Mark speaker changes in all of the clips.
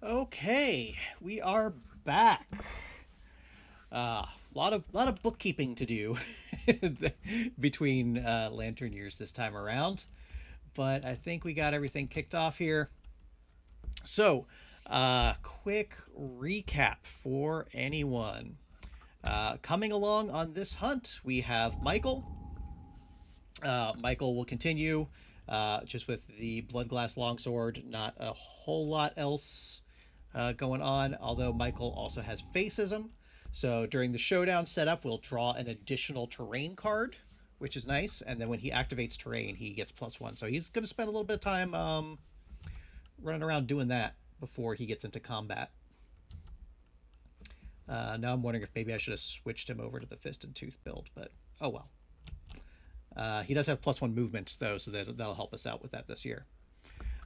Speaker 1: Okay, we are back. Lot of bookkeeping to do between Lantern years this time around, but I think we got everything kicked off here. So, quick recap for anyone coming along on this hunt. We have Michael. Michael will continue just with the Bloodglass Longsword. Not a whole lot else going on, although Michael also has Faceism. So during the Showdown setup, we'll draw an additional terrain card, which is nice. And then when he activates terrain, he gets +1. So he's going to spend a little bit of time running around doing that before he gets into combat. Now I'm wondering if maybe I should have switched him over to the Fist and Tooth build, but oh well. He does have +1 movement, though, so that'll help us out with that this year.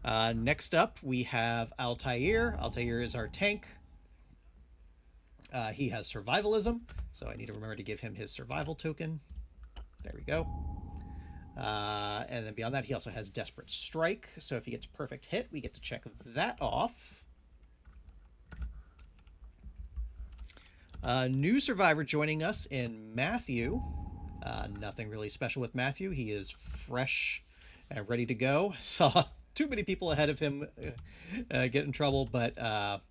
Speaker 1: Next up, we have Altair. Altair is our tank. He has survivalism, so I need to remember to give him his survival token. There we go. And then beyond that, he also has Desperate Strike, so if he gets perfect hit, we get to check that off. New survivor joining us in Matthew. Nothing really special with Matthew. He is fresh and ready to go. Saw too many people ahead of him get in trouble, but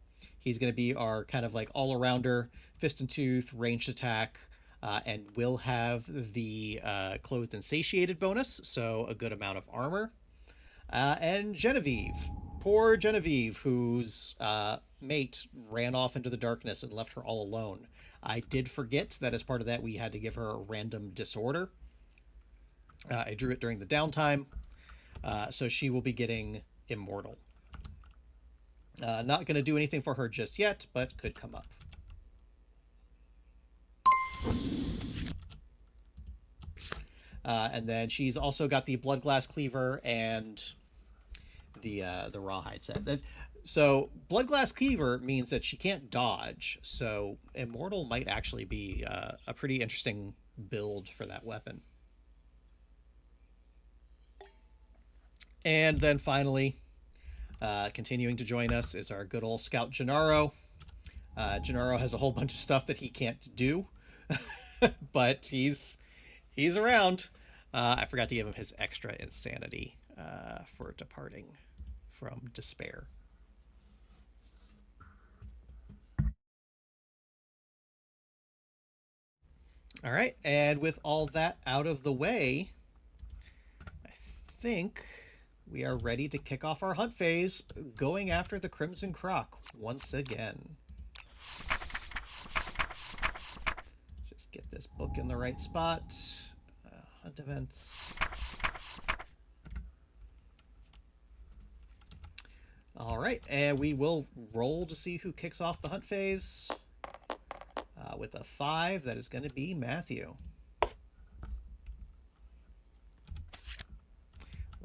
Speaker 1: he's going to be our kind of like all-arounder, Fist and Tooth, ranged attack, and will have the Clothed and Satiated bonus, so a good amount of armor. And Genevieve. Poor Genevieve, whose mate ran off into the darkness and left her all alone. I did forget that as part of that, we had to give her a random disorder. I drew it during the downtime, so she will be getting Immortal. Not going to do anything for her just yet, but could come up. And then she's also got the Bloodglass Cleaver and the Rawhide set. So Bloodglass Cleaver means that she can't dodge, so Immortal might actually be a pretty interesting build for that weapon. And then finally, continuing to join us is our good old scout Gennaro. Gennaro has a whole bunch of stuff that he can't do, but he's around. I forgot to give him his extra insanity for departing from despair. All right, and with all that out of the way, I think we are ready to kick off our hunt phase, going after the Crimson Croc once again. Just get this book in the right spot. Hunt events. All right, and we will roll to see who kicks off the hunt phase. With a 5, that is going to be Matthew.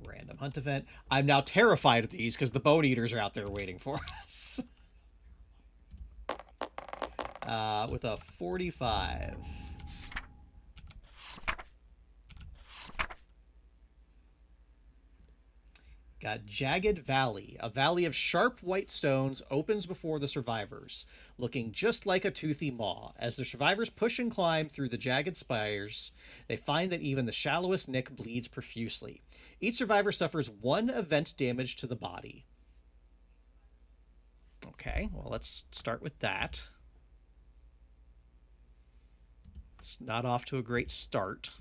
Speaker 1: Random hunt event. I'm now terrified of these because the Bone Eaters are out there waiting for us. With a 45. Got Jagged Valley. A valley of sharp white stones opens before the survivors, looking just like a toothy maw. As the survivors push and climb through the jagged spires, they find that even the shallowest nick bleeds profusely. Each survivor suffers 1 event damage to the body. Okay, well, let's start with that. It's not off to a great start.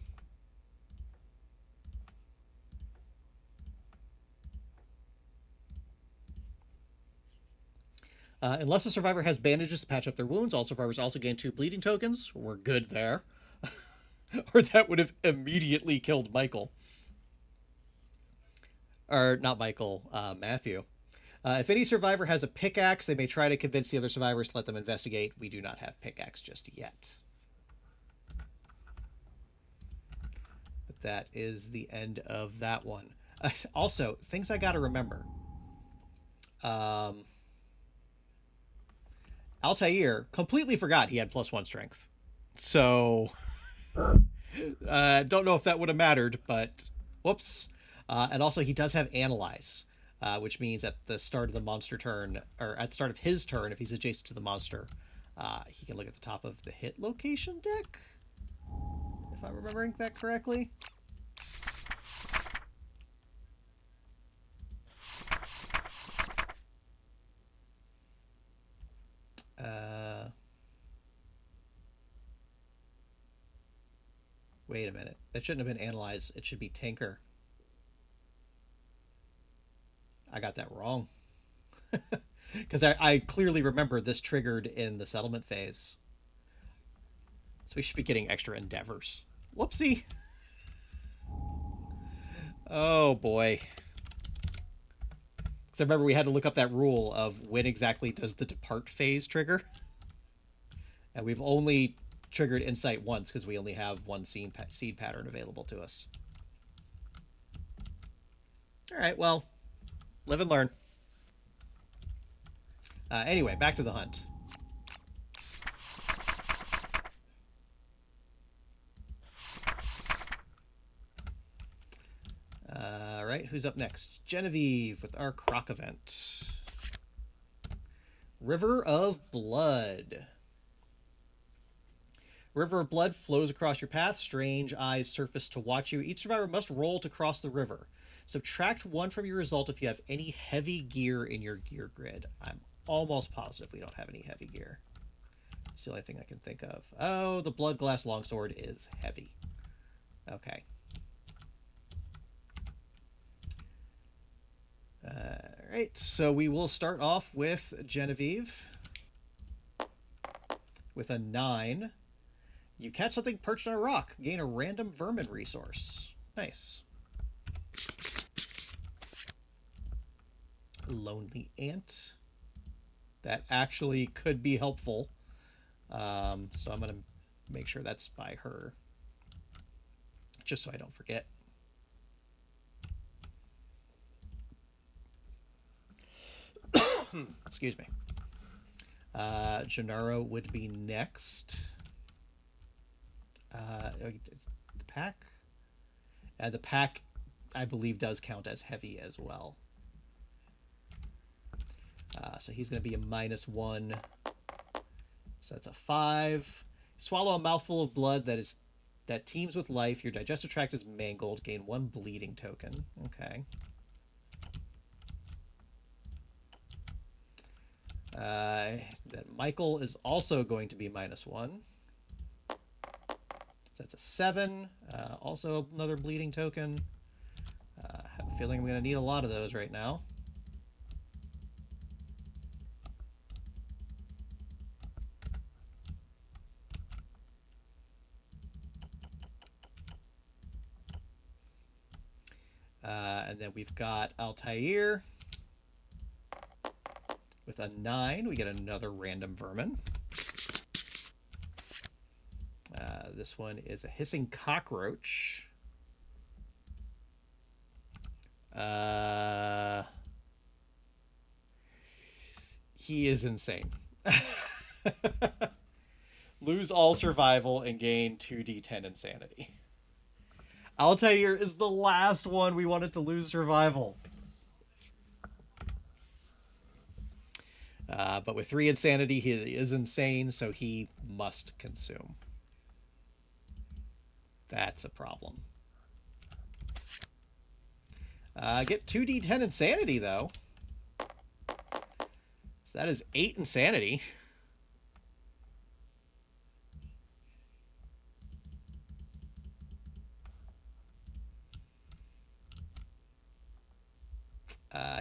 Speaker 1: Unless the survivor has bandages to patch up their wounds, all survivors also gain 2 bleeding tokens. We're good there. Or that would have immediately killed Michael. Or not Michael, Matthew. If any survivor has a pickaxe, they may try to convince the other survivors to let them investigate. We do not have pickaxe just yet. But that is the end of that one. Also, things I gotta remember. Altair completely forgot he had +1 strength. So, don't know if that would have mattered, but whoops. And also, he does have Analyze. which means at the start of the monster turn, or at the start of his turn, if he's adjacent to the monster, he can look at the top of the hit location deck, if I'm remembering that correctly. Wait a minute. That shouldn't have been analyzed. It should be Tinker. I got that wrong. Because I clearly remember this triggered in the settlement phase. So we should be getting extra endeavors. Whoopsie. Oh boy. Because I remember we had to look up that rule of when exactly does the depart phase trigger. And we've only triggered Insight once because we only have one seed pattern available to us. All right, well, live and learn. Anyway, back to the hunt. All right, who's up next? Genevieve with our Croc event. River of Blood. River of Blood flows across your path. Strange eyes surface to watch you. Each survivor must roll to cross the river. Subtract 1 from your result if you have any heavy gear in your gear grid. I'm almost positive we don't have any heavy gear. It's the only thing I can think of. Oh, the Bloodglass Longsword is heavy. Okay. Alright, so we will start off with Genevieve with a 9. You catch something perched on a rock. Gain a random vermin resource. Nice. Lonely Ant. That actually could be helpful. So I'm going to make sure that's by her. Just so I don't forget. Excuse me. Gennaro would be next. The pack? The pack, I believe, does count as heavy as well. So he's going to be a -1. So that's a 5. Swallow a mouthful of blood that teems with life. Your digestive tract is mangled. Gain 1 bleeding token. Okay. That Michael is also going to be -1. So that's a 7. Also another bleeding token. I have a feeling I'm going to need a lot of those right now. And then we've got Altair with a 9. We get another random vermin. This one is a hissing cockroach. He is insane. Lose all survival and gain 2d10 insanity. Altair is the last one we wanted to lose survival. But with 3 insanity, he is insane, so he must consume. That's a problem. Get 2d10 insanity, though. So that is 8 insanity.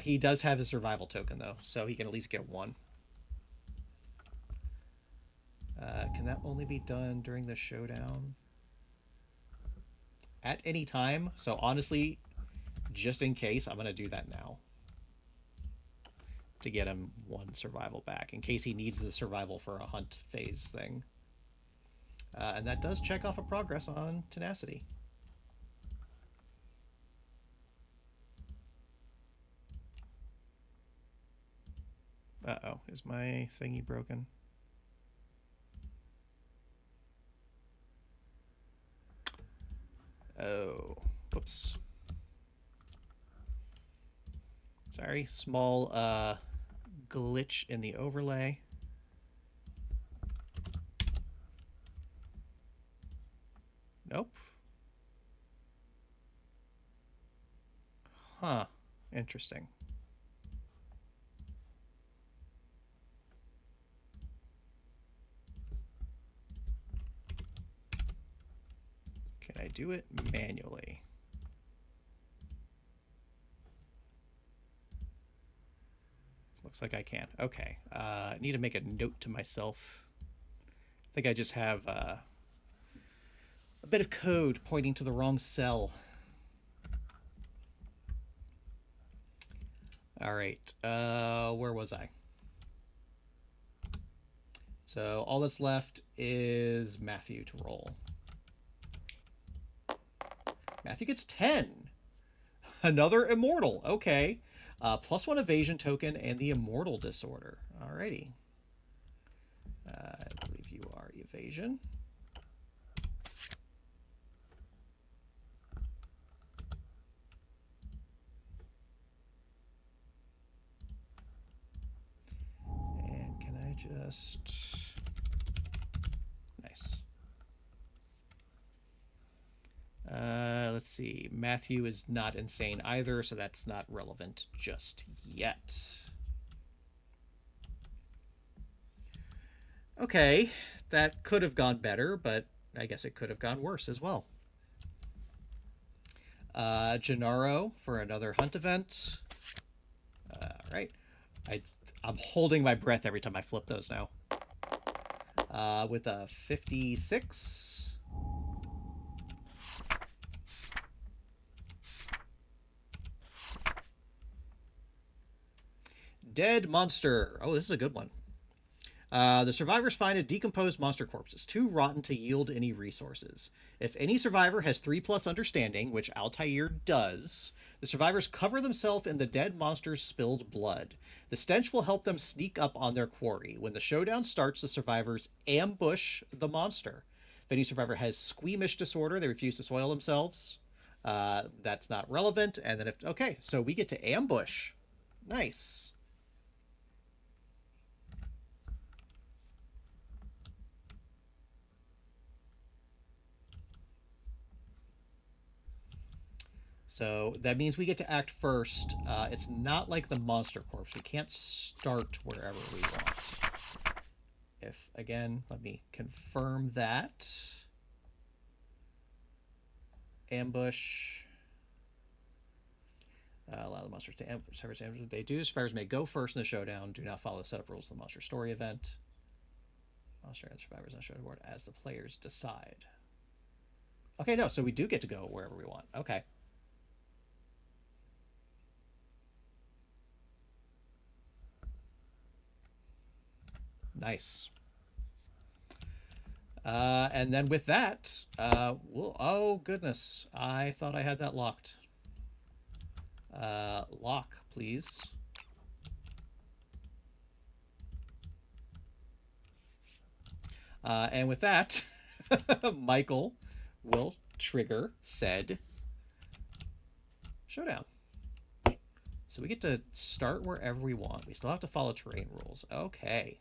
Speaker 1: He does have his survival token, though, so he can at least get 1. Can that only be done during the showdown? At any time. So honestly, just in case, I'm going to do that now. To get him 1 survival back, in case he needs the survival for a hunt phase thing. And that does check off a progress on tenacity. Uh-oh, is my thingy broken? Oh, whoops. Sorry, small glitch in the overlay. Nope. Huh. Interesting. Can I do it manually? Looks like I can. Okay. I need to make a note to myself. I think I just have a bit of code pointing to the wrong cell. All right. Where was I? So all that's left is Matthew to roll. Matthew gets 10. Another immortal. Okay. +1 evasion token and the immortal disorder. Alrighty. I believe you are evasion. And can I just... Nice. Let's see. Matthew is not insane either, so that's not relevant just yet. Okay, that could have gone better, but I guess it could have gone worse as well. Gennaro for another hunt event. All right. I'm holding my breath every time I flip those now. With a 56. Dead monster. Oh, this is a good one. The survivors find a decomposed monster corpse. It's too rotten to yield any resources. If any survivor has 3+ understanding, which Altair does, the survivors cover themselves in the dead monster's spilled blood. The stench will help them sneak up on their quarry. When the showdown starts, the survivors ambush the monster. If any survivor has squeamish disorder, they refuse to soil themselves. That's not relevant. And then okay, so we get to ambush. Nice. So that means we get to act first. It's not like the monster corpse. We can't start wherever we want. If, again, let me confirm that. Ambush. Allow the monsters to ambush. They do. Survivors may go first in the showdown. Do not follow the setup rules of the monster story event. Monster and survivors on showdown board as the players decide. Okay, no, so we do get to go wherever we want. Okay. Nice. And then with that, oh goodness, I thought I had that locked. Lock, please. And with that, Michael will trigger said showdown. So we get to start wherever we want. We still have to follow terrain rules. Okay.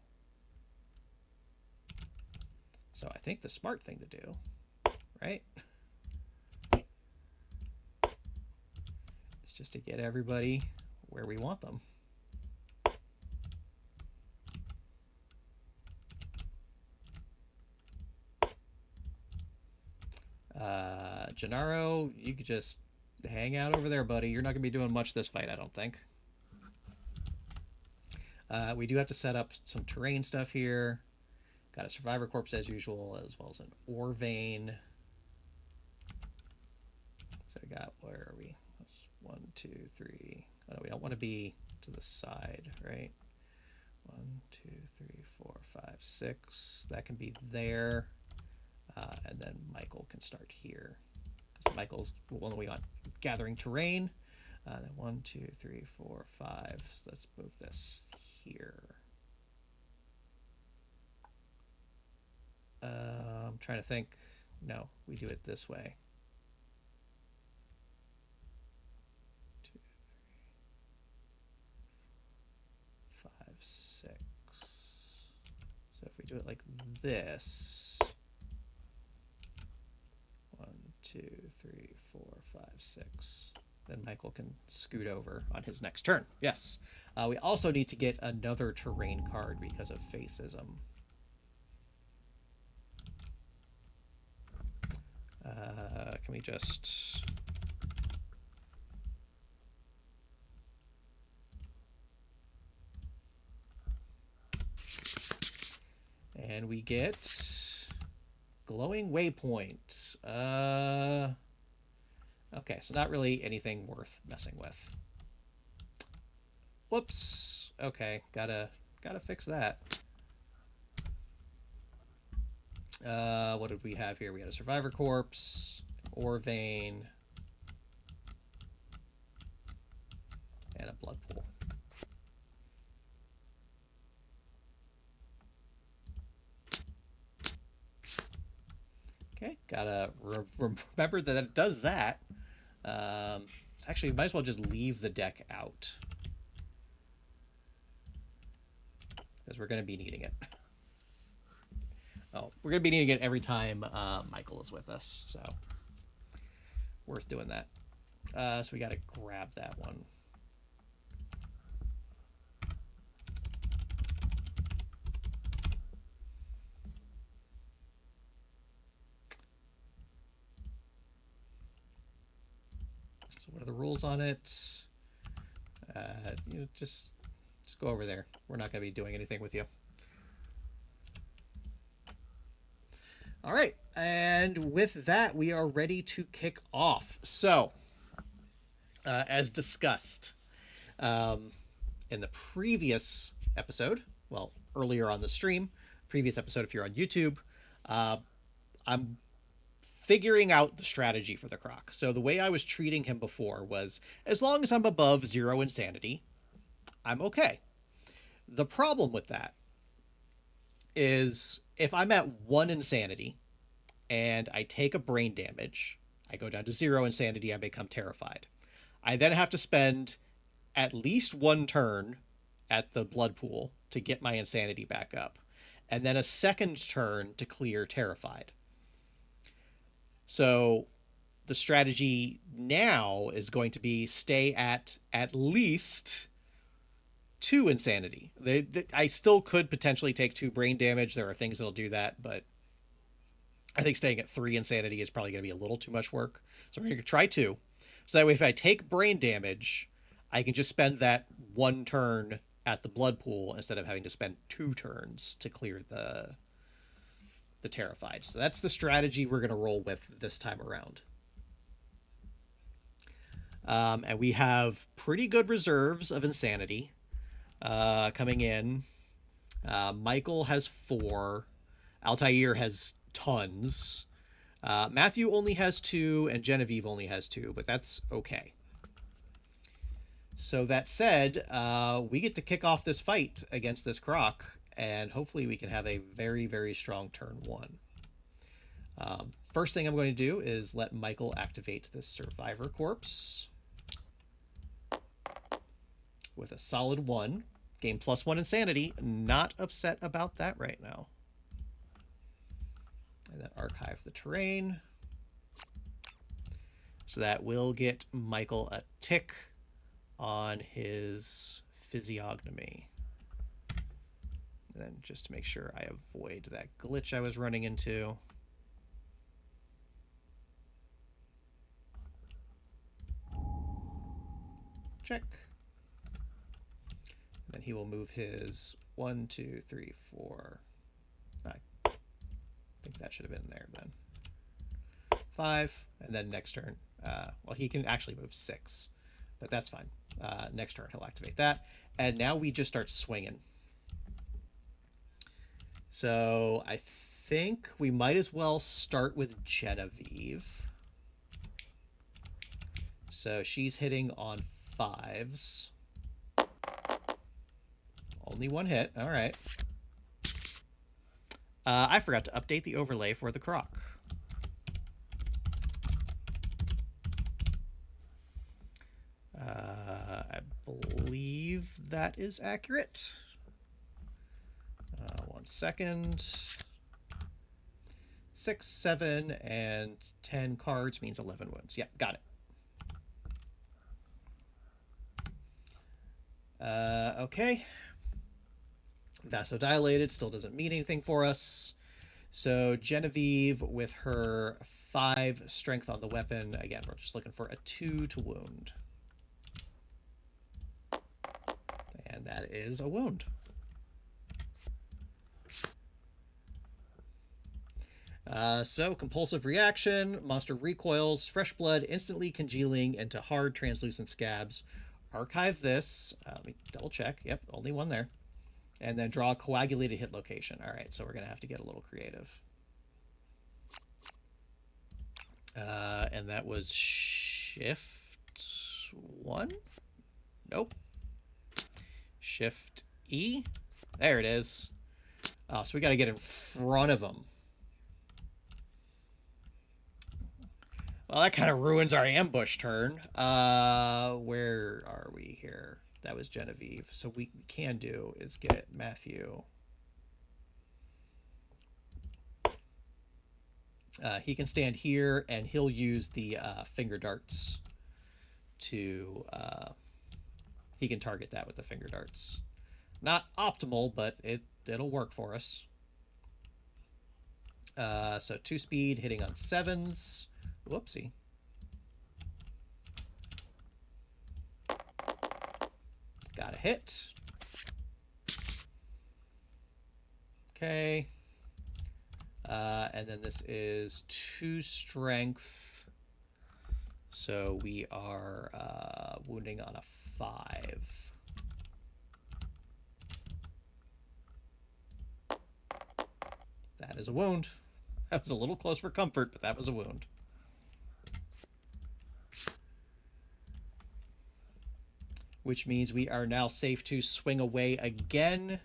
Speaker 1: So I think the smart thing to do, right, is just to get everybody where we want them. Gennaro, you could just hang out over there, buddy. You're not going to be doing much this fight, I don't think. We do have to set up some terrain stuff here. Got a survivor corpse as usual, as well as an ore vein. So I got, where are we? That's 1, 2, 3. Oh, no, we don't want to be to the side, right? 1, 2, 3, 4, 5, 6. That can be there. And then Michael can start here. Because Michael's the one we want gathering terrain. Then 1, 2, 3, 4, 5. So let's move this here. I'm trying to think. No, we do it this way. 2, 3. 6. So if we do it like this, 1, 2, 3, 4, 5, 6. Then Michael can scoot over on his next turn. Yes. We also need to get another terrain card because of Facism. Can we just... And we get Glowing Waypoint. Okay, so not really anything worth messing with. Whoops. Okay, gotta fix that. What did we have here? We had a Survivor Corpse, Ore Vein, and a Blood Pool. Okay, gotta remember that it does that. Actually, might as well just leave the deck out, because we're going to be needing it. Oh, we're going to be needing it every time Michael is with us, so worth doing that. So we got to grab that one. So what are the rules on it? You know, just go over there. We're not going to be doing anything with you. All right, and with that, we are ready to kick off. So, as discussed in the previous episode, well, earlier on the stream, previous episode if you're on YouTube, I'm figuring out the strategy for the Croc. So the way I was treating him before was, as long as I'm above 0 insanity, I'm okay. The problem with that is if I'm at 1 insanity and I take a brain damage, I go down to 0 insanity, I become terrified. I then have to spend at least 1 turn at the blood pool to get my insanity back up, and then a second turn to clear terrified. So the strategy now is going to be stay at least 2 insanity. I still could potentially take 2 brain damage. There are things that'll do that, but I think staying at 3 insanity is probably going to be a little too much work. So we're going to try 2. So that way, if I take brain damage, I can just spend that 1 turn at the blood pool instead of having to spend 2 turns to clear the terrified. So that's the strategy we're going to roll with this time around. And we have pretty good reserves of insanity coming in. Michael has 4. Altair has tons. Matthew only has 2, and Genevieve only has 2, but that's okay. So that said, we get to kick off this fight against this Croc, and hopefully we can have a very, very strong turn 1. First thing I'm going to do is let Michael activate this Survivor Corpse with a solid 1. Gain +1 insanity. Not upset about that right now. And then archive the terrain. So that will get Michael a tick on his physiognomy. And then just to make sure I avoid that glitch I was running into. Check. And then he will move his 1, 2, 3, 4. I think that should have been there then. 5, and then next turn. Well, he can actually move 6, but that's fine. Next turn he'll activate that, and now we just start swinging. So I think we might as well start with Genevieve. So she's hitting on 5s. Only 1 hit. All right. I forgot to update the overlay for the Croc. I believe that is accurate. 1 second. 6, 7, and 10 cards means 11 wounds. Yeah, got it. Okay. Vasodilated still doesn't mean anything for us. So Genevieve with her 5 strength on the weapon. Again, we're just looking for a 2 to wound. And that is a wound. So compulsive reaction, monster recoils, fresh blood instantly congealing into hard translucent scabs. Archive this. Let me double check. Yep, only one there. And then draw a coagulated hit location. All right, so we're going to have to get a little creative. And that was shift 1? Nope. Shift E. There it is. Oh, so we got to get in front of them. Well, that kind of ruins our ambush turn. Where are we here? That was Genevieve. So what we can do is get Matthew. He can stand here, and he'll use the finger darts to... he can target that with the finger darts. Not optimal, but it'll work for us. So 2 speed, hitting on 7s. Whoopsie. Got a hit. Okay. And then this is 2 strength. So we are wounding on a 5. That is a wound. That was a little close for comfort, but that was a wound. Which means we are now safe to swing away again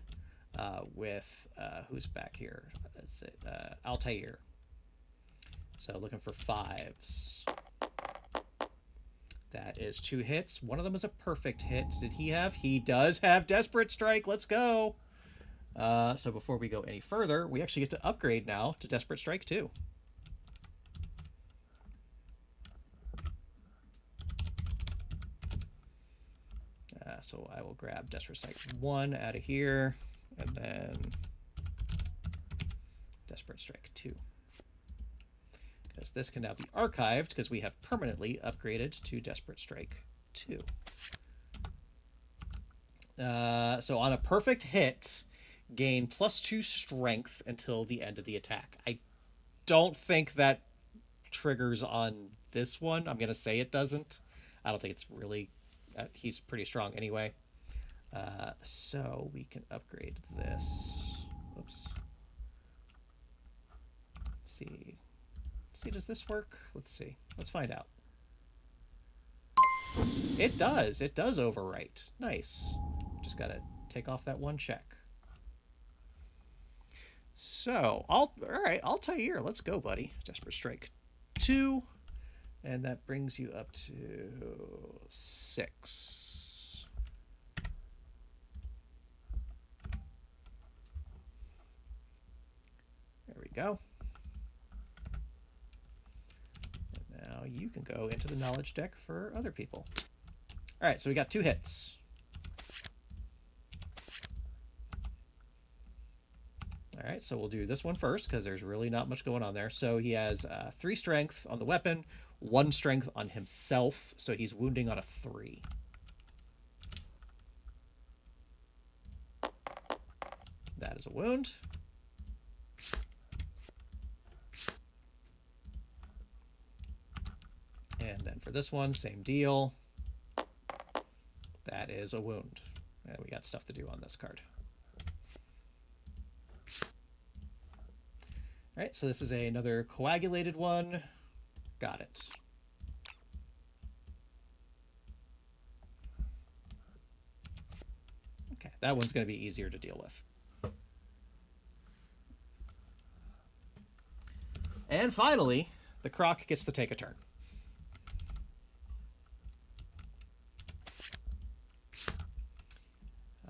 Speaker 1: with, who's back here? That's it, Altair. So looking for 5s. That is 2 hits. One of them is a perfect hit. Did he have? He does have Desperate Strike. Let's go. So before we go any further, we actually get to upgrade now to Desperate Strike 2. So I will grab Desperate Strike 1 out of here, and then Desperate Strike 2. Because this can now be archived, because we have permanently upgraded to Desperate Strike 2. So on a perfect hit, gain +2 strength until the end of the attack. I don't think that triggers on this one. I'm going to say it doesn't. I don't think it's really... he's pretty strong anyway. So we can upgrade this. Oops. Let's see. Does this work? Let's see. Let's find out. It does. It does overwrite. Nice. Just got to take off that 1 check. So, all right, Altair. Let's go, buddy. Desperate Strike 2. And that brings you up to 6. There we go. And now you can go into the knowledge deck for other people. All right, so we got 2 hits. All right, so we'll do this one first because there's really not much going on there. So he has 3 strength on the weapon, 1 strength on himself, so he's wounding on a 3. That is a wound. And then for this one, same deal. That is a wound. And we got stuff to do on this card. All right, so this is another coagulated one. Got it. Okay, that one's going to be easier to deal with. And finally, the Croc gets to take a turn.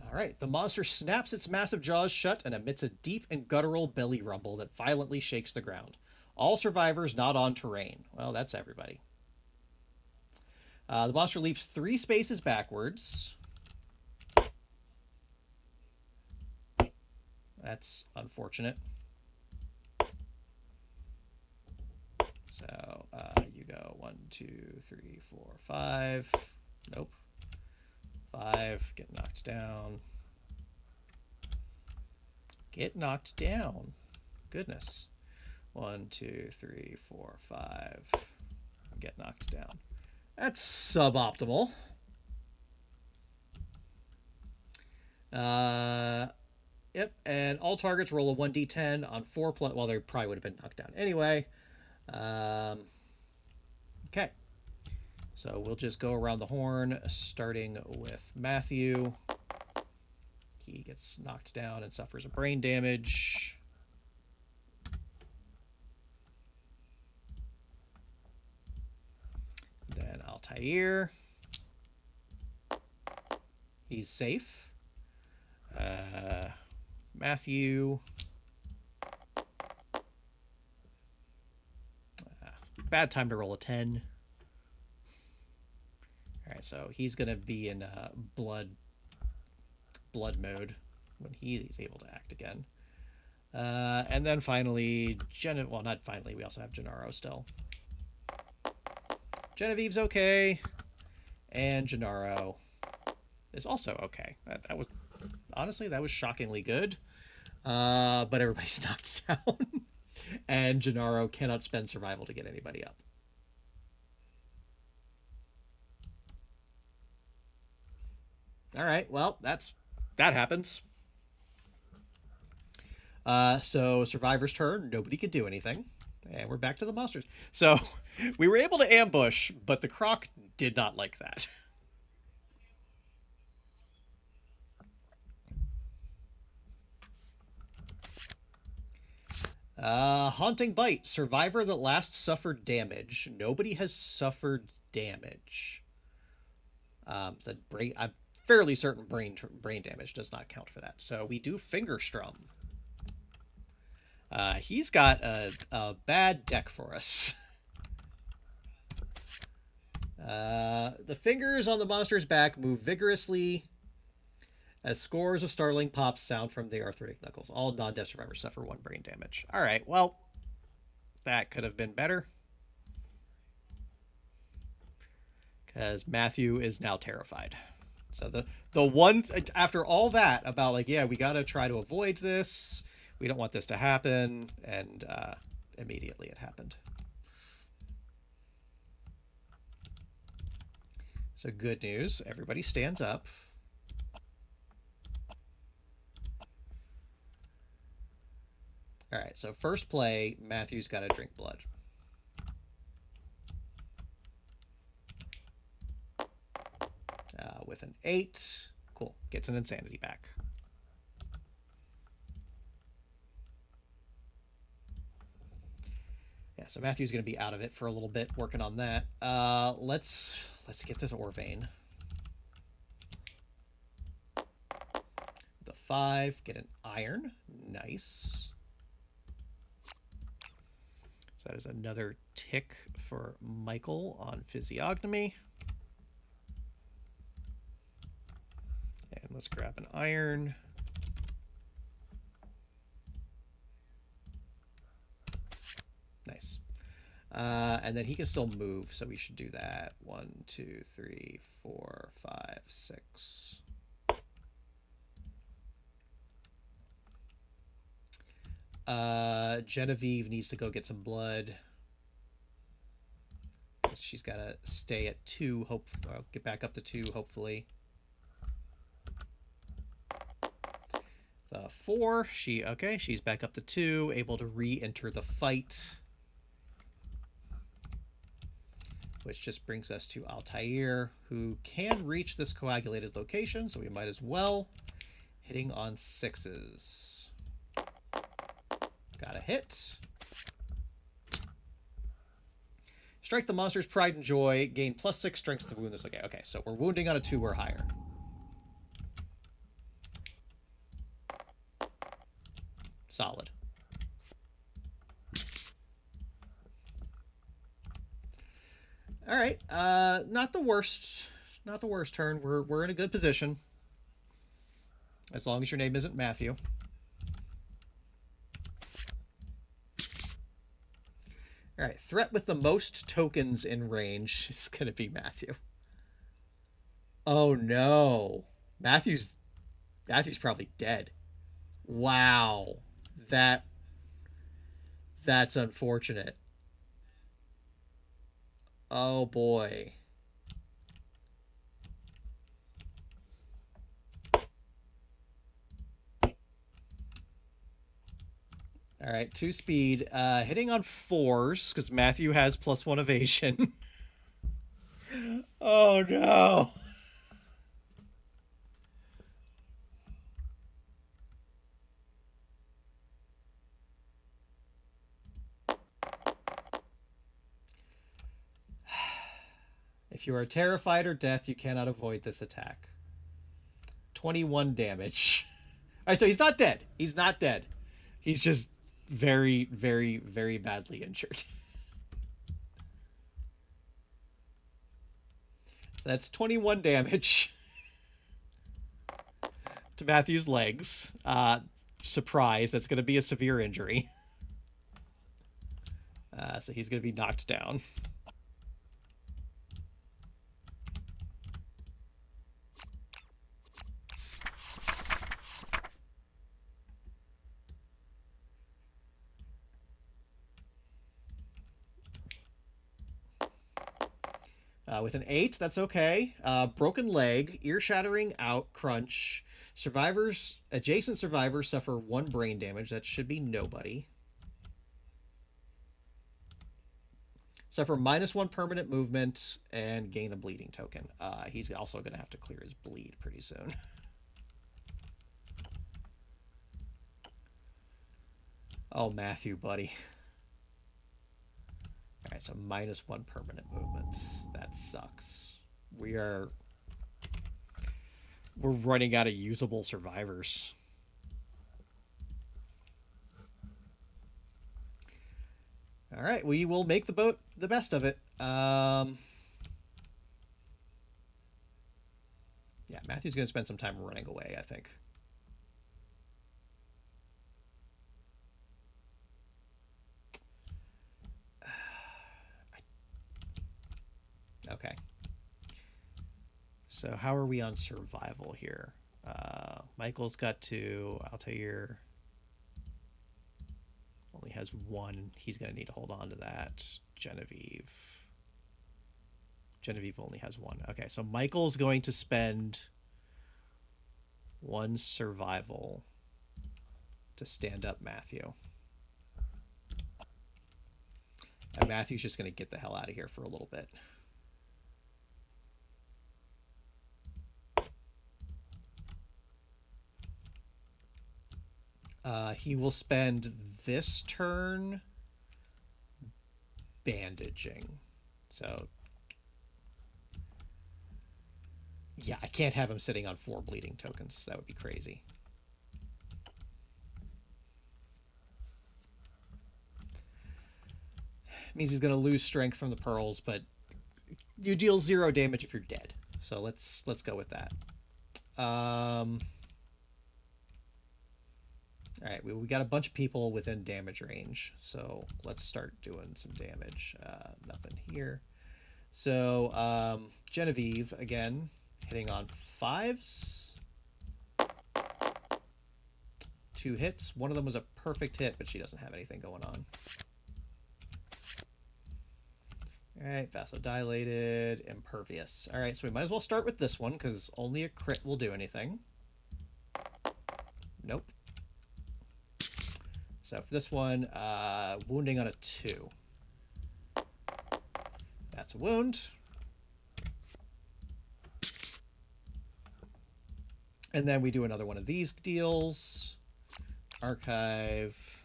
Speaker 1: All right, the monster snaps its massive jaws shut and emits a deep and guttural belly rumble that violently shakes the ground. All survivors not on terrain. Well, that's everybody. The monster leaps 3 spaces backwards. That's unfortunate. So you go 1, 2, 3, 4, 5. Nope. 5. Get knocked down. Get knocked down. Goodness. 1, 2, 3, 4, 5. Get knocked down. That's suboptimal. Yep, and all targets roll a 1d10 on 4 plus. Well, they probably would have been knocked down anyway. Okay. So we'll just go around the horn, starting with Matthew. He gets knocked down and suffers a brain damage. Then Altair. He's safe. Matthew. Bad time to roll a 10. All right, so he's going to be in blood mode when he's able to act again. And then finally, well, not finally, we also have Gennaro still. Genevieve's okay, and Gennaro is also okay. That was, honestly, that was shockingly good. But everybody's knocked down, and Gennaro cannot spend survival to get anybody up. All right, well, that happens. So survivor's turn. Nobody could do anything. And we're back to the monsters. So we were able to ambush, but the croc did not like that. Haunting Bite. Survivor that last suffered damage. Nobody has suffered damage. I'm fairly certain brain damage does not count for that. So we do Finger Strum. He's got a bad deck for us. The fingers on the monster's back move vigorously as scores of startling pops sound from the arthritic knuckles. All non-death survivors suffer 1 brain damage. All right, well, that could have been better. Because Matthew is now terrified. So the one, after all that about like, yeah, we got to try to avoid this. We don't want this to happen. And immediately it happened. So good news. Everybody stands up. All right, so first play, Matthew's got to drink blood. With an 8. Cool. Gets an insanity back. Yeah, so Matthew's going to be out of it for a little bit, working on that. Let's get this Orvane. The 5, get an iron. Nice. So that is another tick for Michael on physiognomy. And let's grab an iron. Nice. And then he can still move, so we should do that. 1, 2, 3, 4, 5, 6. Genevieve needs to go get some blood. She's got to stay at 2. I'll get back up to 2, hopefully. The 4, she's back up to 2, able to re-enter the fight. Which just brings us to Altair, who can reach this coagulated location, so we might as well. Hitting on 6s. Got a hit. Strike the monster's pride and joy. Gain +6 strength to wound this. Okay, so we're wounding on a 2 or higher. Solid. All right. Not the worst. Not the worst turn. We're in a good position. As long as your name isn't Matthew. All right. Threat with the most tokens in range is going to be Matthew. Oh no. Matthew's probably dead. Wow. That that's unfortunate. Oh boy. All right, 2 speed. Hitting on 4s because Matthew has +1 evasion. Oh no. If you are terrified or death, you cannot avoid this attack. 21 damage. All right, so he's not dead. He's not dead. He's just very, very, very badly injured. That's 21 damage to Matthew's legs. Surprise, that's going to be a severe injury. So he's going to be knocked down. With an 8, that's okay. Broken leg, ear shattering, out, crunch. Adjacent survivors suffer 1 brain damage. That should be nobody. Suffer -1 permanent movement and gain a bleeding token. He's also going to have to clear his bleed pretty soon. Oh, Matthew, buddy. All right, so -1 permanent movement. That sucks. We're running out of usable survivors. All right, we will make the best of it. Yeah, Matthew's going to spend some time running away, I think. Okay. So how are we on survival here? Michael's got 2. Altair only has 1. He's going to need to hold on to that. Genevieve only has 1. Okay, so Michael's going to spend 1 survival to stand up Matthew. And Matthew's just going to get the hell out of here for a little bit. He will spend this turn bandaging. So, yeah, I can't have him sitting on 4 bleeding tokens. That would be crazy. It means he's going to lose strength from the pearls, but you deal 0 damage if you're dead. So let's go with that. All right, we got a bunch of people within damage range, so let's start doing some damage. Nothing here. So Genevieve, again, hitting on 5s. 2 hits. One of them was a perfect hit, but she doesn't have anything going on. All right, vasodilated, impervious. All right, so we might as well start with this one, because only a crit will do anything. Nope. So for this one, wounding on a 2. That's a wound. And then we do another one of these deals. Archive.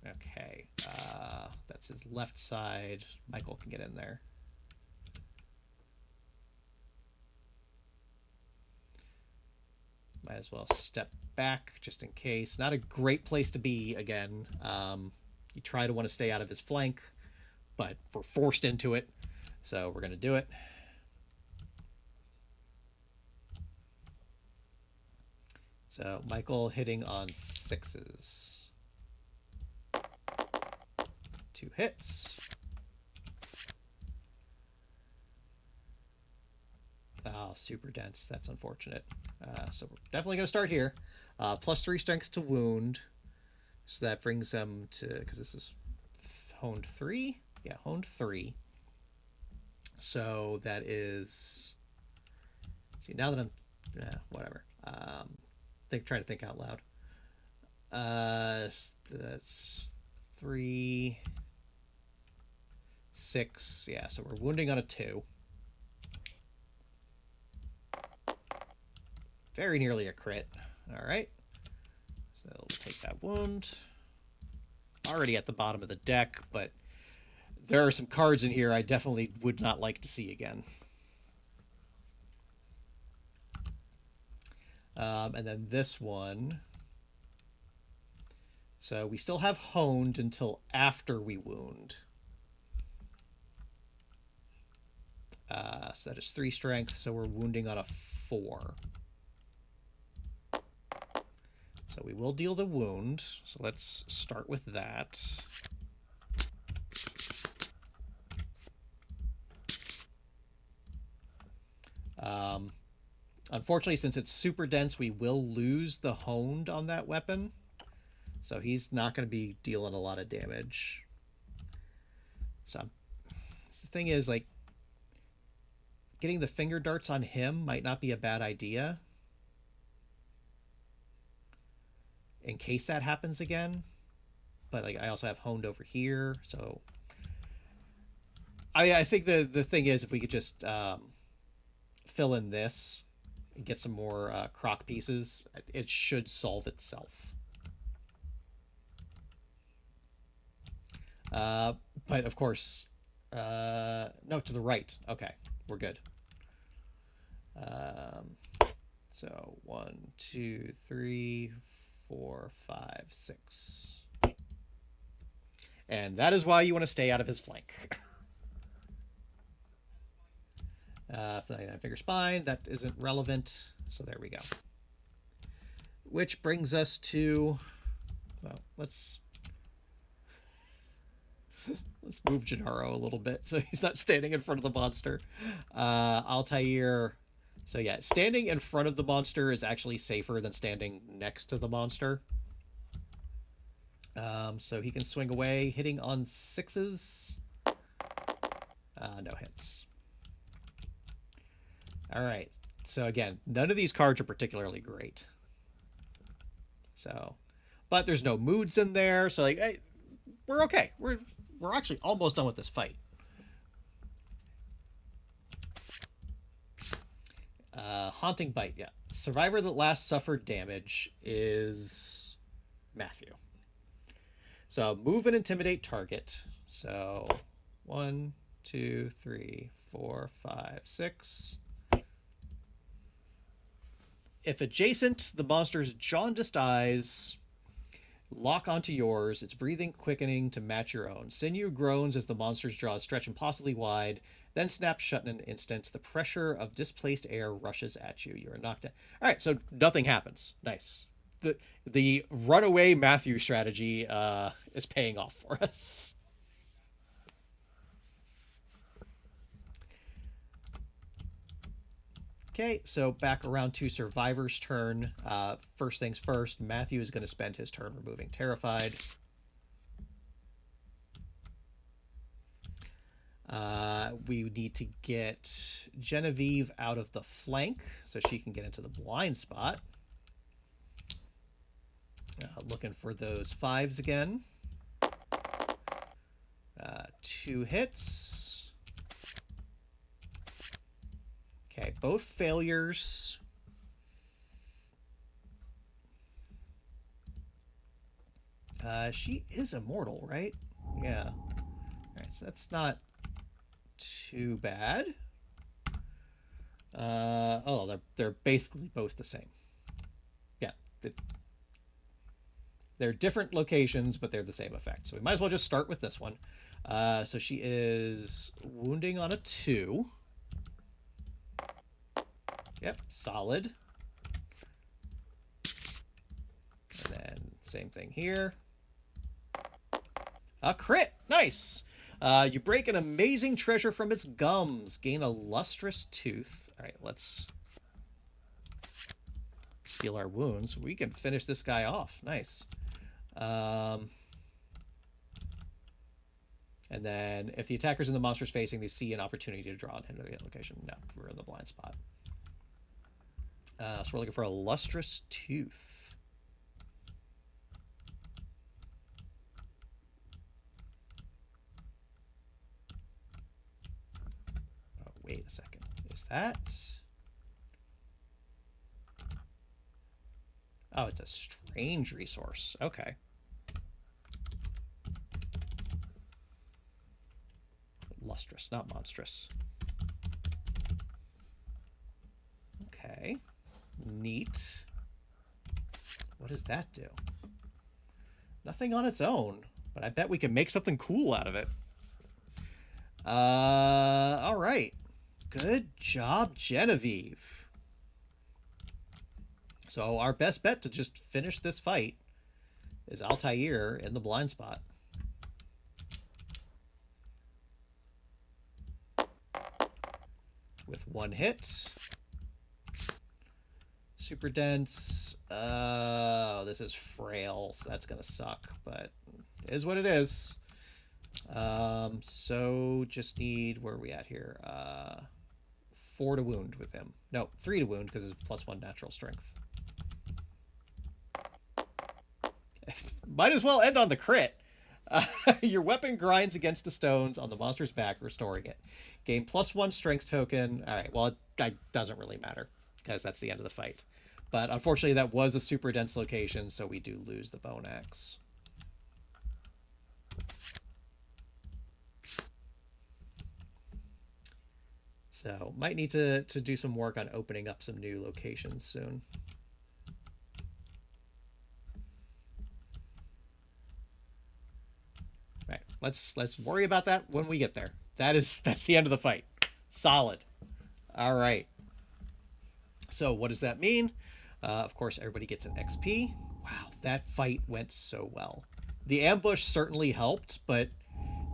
Speaker 1: Okay. That's his left side. Michael can get in there. Might as well step back just in case. Not a great place to be again. You try to want to stay out of his flank, but we're forced into it. So we're going to do it. So Michael hitting on 6s. 2 hits. Oh, super dense. That's unfortunate. So we're definitely going to start here. +3 strength to wound. So that brings them to, because this is honed 3. Yeah, honed 3. So that is, see, now that I'm, whatever. Trying to think out loud. That's 3, 6. Yeah, so we're wounding on a 2. Very nearly a crit. All right. So we'll take that wound. Already at the bottom of the deck, but there are some cards in here I definitely would not like to see again. And then this one. So we still have honed until after we wound. So that is 3 strength, so we're wounding on a 4. So we will deal the wound. So let's start with that. Unfortunately, since it's super dense, we will lose the honed on that weapon. So he's not going to be dealing a lot of damage. So the thing is, like, getting the finger darts on him might not be a bad idea. In case that happens again. But like I also have honed over here, so I think the thing is, if we could just fill in this and get some more croc pieces, it should solve itself. But of course, no, to the right. Okay, we're good. So 1, 2, 3, 4, 5, 6. And that is why you want to stay out of his flank. Figure spine, that isn't relevant. So there we go. Which brings us to, well, let's move Gennaro a little bit so he's not standing in front of the monster. Altair. So yeah, standing in front of the monster is actually safer than standing next to the monster. So he can swing away, hitting on 6s. No hits. All right. So again, none of these cards are particularly great. So, but there's no moods in there, so like, hey, we're okay. We're actually almost done with this fight. Haunting Bite, yeah. Survivor that last suffered damage is Matthew. So move and intimidate target. So 1, 2, 3, 4, 5, 6. If adjacent, the monster's jaundiced eyes lock onto yours, its breathing quickening to match your own. Sinew groans as the monster's jaws stretch impossibly wide, then snaps shut in an instant. The pressure of displaced air rushes at you. You are knocked down. All right, so nothing happens. Nice. The runaway Matthew strategy is paying off for us. Okay, so back around to Survivor's turn. First things first, Matthew is going to spend his turn removing Terrified. We need to get Genevieve out of the flank so she can get into the blind spot. Looking for those 5s again. 2 hits. Okay, both failures. She is immortal, right? Yeah. All right, so that's not too bad. Oh, they're basically both the same. They're different locations, but they're the same effect. So we might as well just start with this one. So she is wounding on a 2. Yep, solid. And then same thing here. A crit! Nice! You break an amazing treasure from its gums. Gain a lustrous tooth. All right, let's heal our wounds. We can finish this guy off. Nice. And then if the attacker's in the monster's facing, they see an opportunity to draw an into the location. No, we're in the blind spot. So we're looking for a lustrous tooth. Oh, wait a second. Is that... Oh, it's a strange resource. Okay. Lustrous, not monstrous. Okay. Neat. What does that do? Nothing on its own, but I bet we can make something cool out of it. All right. Good job, Genevieve. So our best bet to just finish this fight is Altair in the blind spot. With 1 hit. Super dense. Oh, this is frail, so that's gonna suck, but it is what it is. So just need, where are we at here? 4 to wound with him. No, 3 to wound because it's +1 natural strength. Might as well end on the crit. Your weapon grinds against the stones on the monster's back, restoring it. Gain +1 strength token. All right, well, it doesn't really matter because that's the end of the fight. But unfortunately, that was a super dense location, so we do lose the bone axe. So might need to do some work on opening up some new locations soon. Right, let's worry about that when we get there. That's the end of the fight. Solid. All right. So what does that mean? Of course, everybody gets an XP. Wow, that fight went so well. The ambush certainly helped, but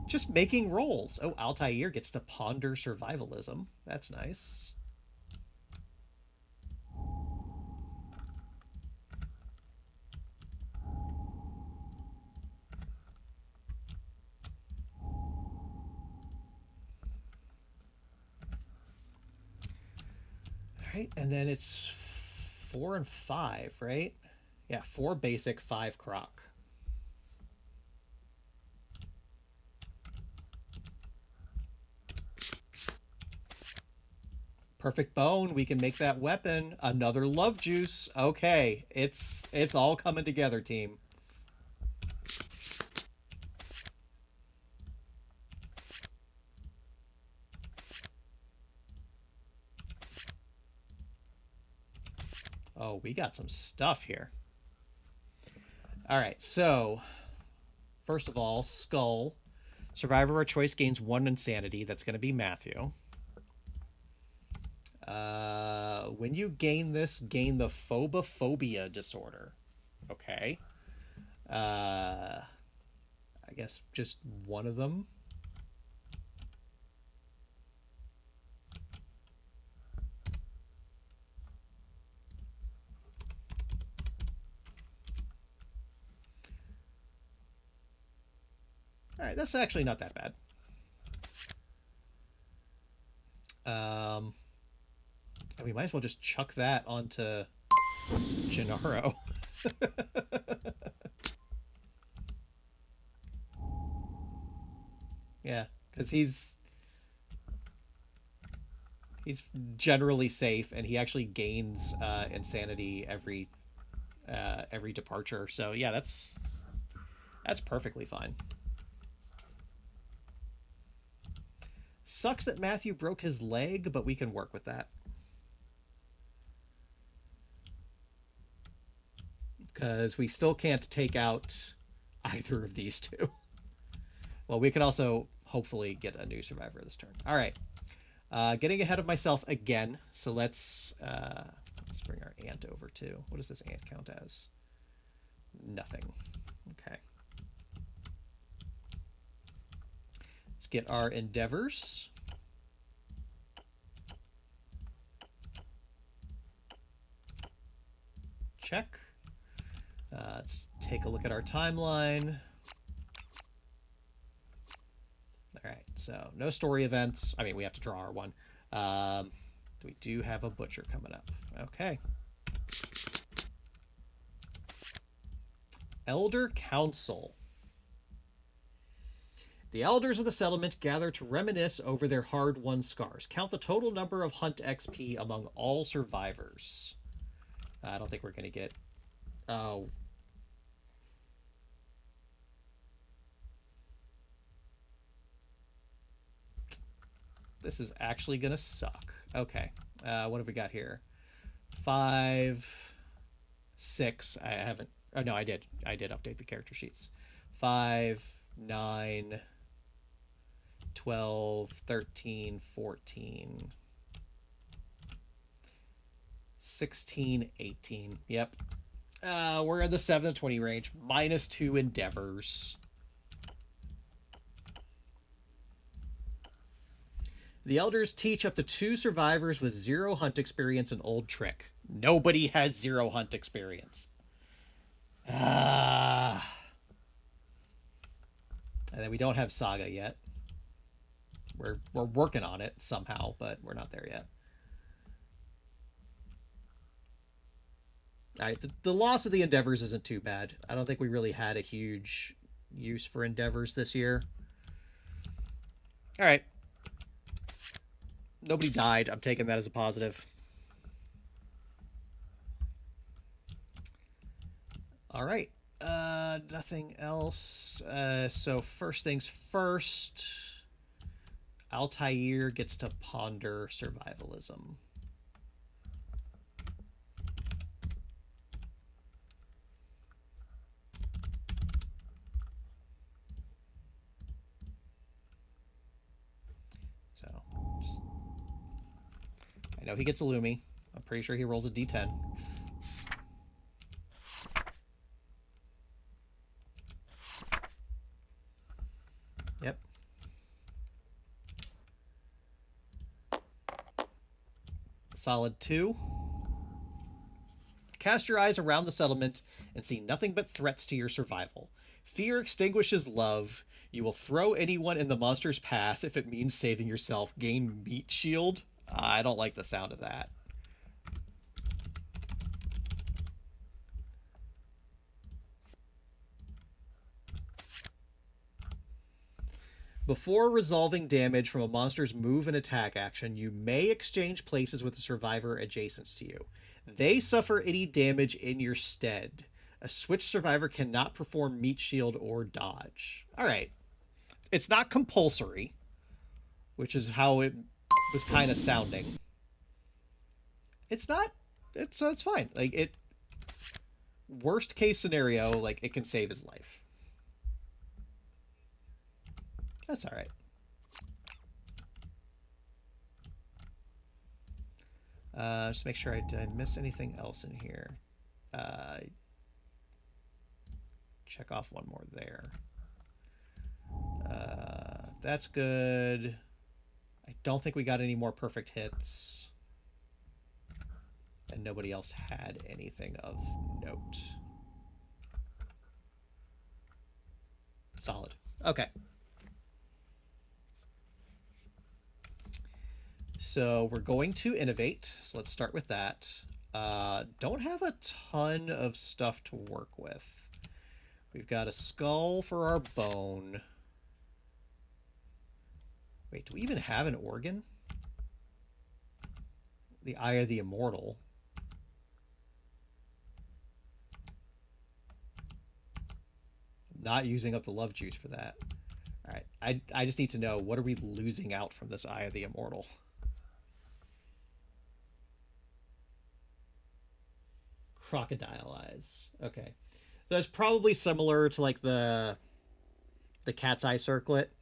Speaker 1: just making rolls. Oh, Altair gets to ponder survivalism. That's nice. All right, and then it's 4 and 5, right? Yeah, 4 basic, 5 croc. Perfect bone. We can make that weapon. Another love juice. Okay, it's all coming together, team. Oh, we got some stuff here. All right, so first of all, skull. Survivor of our choice gains 1 insanity. That's going to be Matthew. When you gain this, gain the phobophobia disorder. Okay. I guess just one of them. All right, that's actually not that bad. And we might as well just chuck that onto Gennaro. Yeah, because he's generally safe, and he actually gains insanity every departure. So yeah, that's perfectly fine. Sucks that Matthew broke his leg, but we can work with that. because we still can't take out either of these two. Well, we can also hopefully get a new survivor this turn. All right. Getting ahead of myself again. So let's bring our ant over too. What does this ant count as? Nothing. Okay. Let's get our endeavors. Check. Let's take a look at our timeline. All right, so no story events. I mean, we have to draw our one. We do have a butcher coming up. Okay. Elder Council. The elders of the settlement gather to reminisce over their hard-won scars. Count the total number of hunt XP among all survivors. I don't think we're going to get... Oh. This is actually going to suck. Okay. What have we got here? 5, 6. I haven't... Oh, no, I did. I did update the character sheets. 5, 9, 12, 13, 14, 16, 18. Yep. We're in the 7 to 20 range. -2 endeavors. The elders teach up to 2 survivors with 0 hunt experience an old trick. Nobody has 0 hunt experience. And then we don't have Saga yet. We're working on it somehow, but we're not there yet. All right, the loss of the endeavors isn't too bad. I don't think we really had a huge use for endeavors this year. All right. Nobody died. I'm taking that as a positive. All right. Nothing else. So first things first, Altair gets to ponder survivalism. So, I know he gets a Lumi. I'm pretty sure he rolls a D10. Yep. Solid 2. Cast your eyes around the settlement and see nothing but threats to your survival. Fear extinguishes love. You will throw anyone in the monster's path if it means saving yourself. Gain meat shield. I don't like the sound of that. Before resolving damage from a monster's move and attack action, you may exchange places with a survivor adjacent to you. They suffer any damage in your stead. A switch survivor cannot perform meat shield or dodge. All right. It's not compulsory, which is how it was kind of sounding. It's not. It's fine. Like, it... Worst case scenario, like, it can save his life. That's all right. Just make sure did I miss anything else in here. Check off one more there. That's good. I don't think we got any more perfect hits. And nobody else had anything of note. Solid. Okay. So we're going to innovate. So let's start with that. Don't have a ton of stuff to work with. We've got a skull for our bone. Wait, do we even have an organ? The Eye of the Immortal. Not using up the love juice for that. All right, I just need to know, what are we losing out from this Eye of the Immortal? Crocodile eyes. Okay. That's probably similar to like the cat's eye circlet.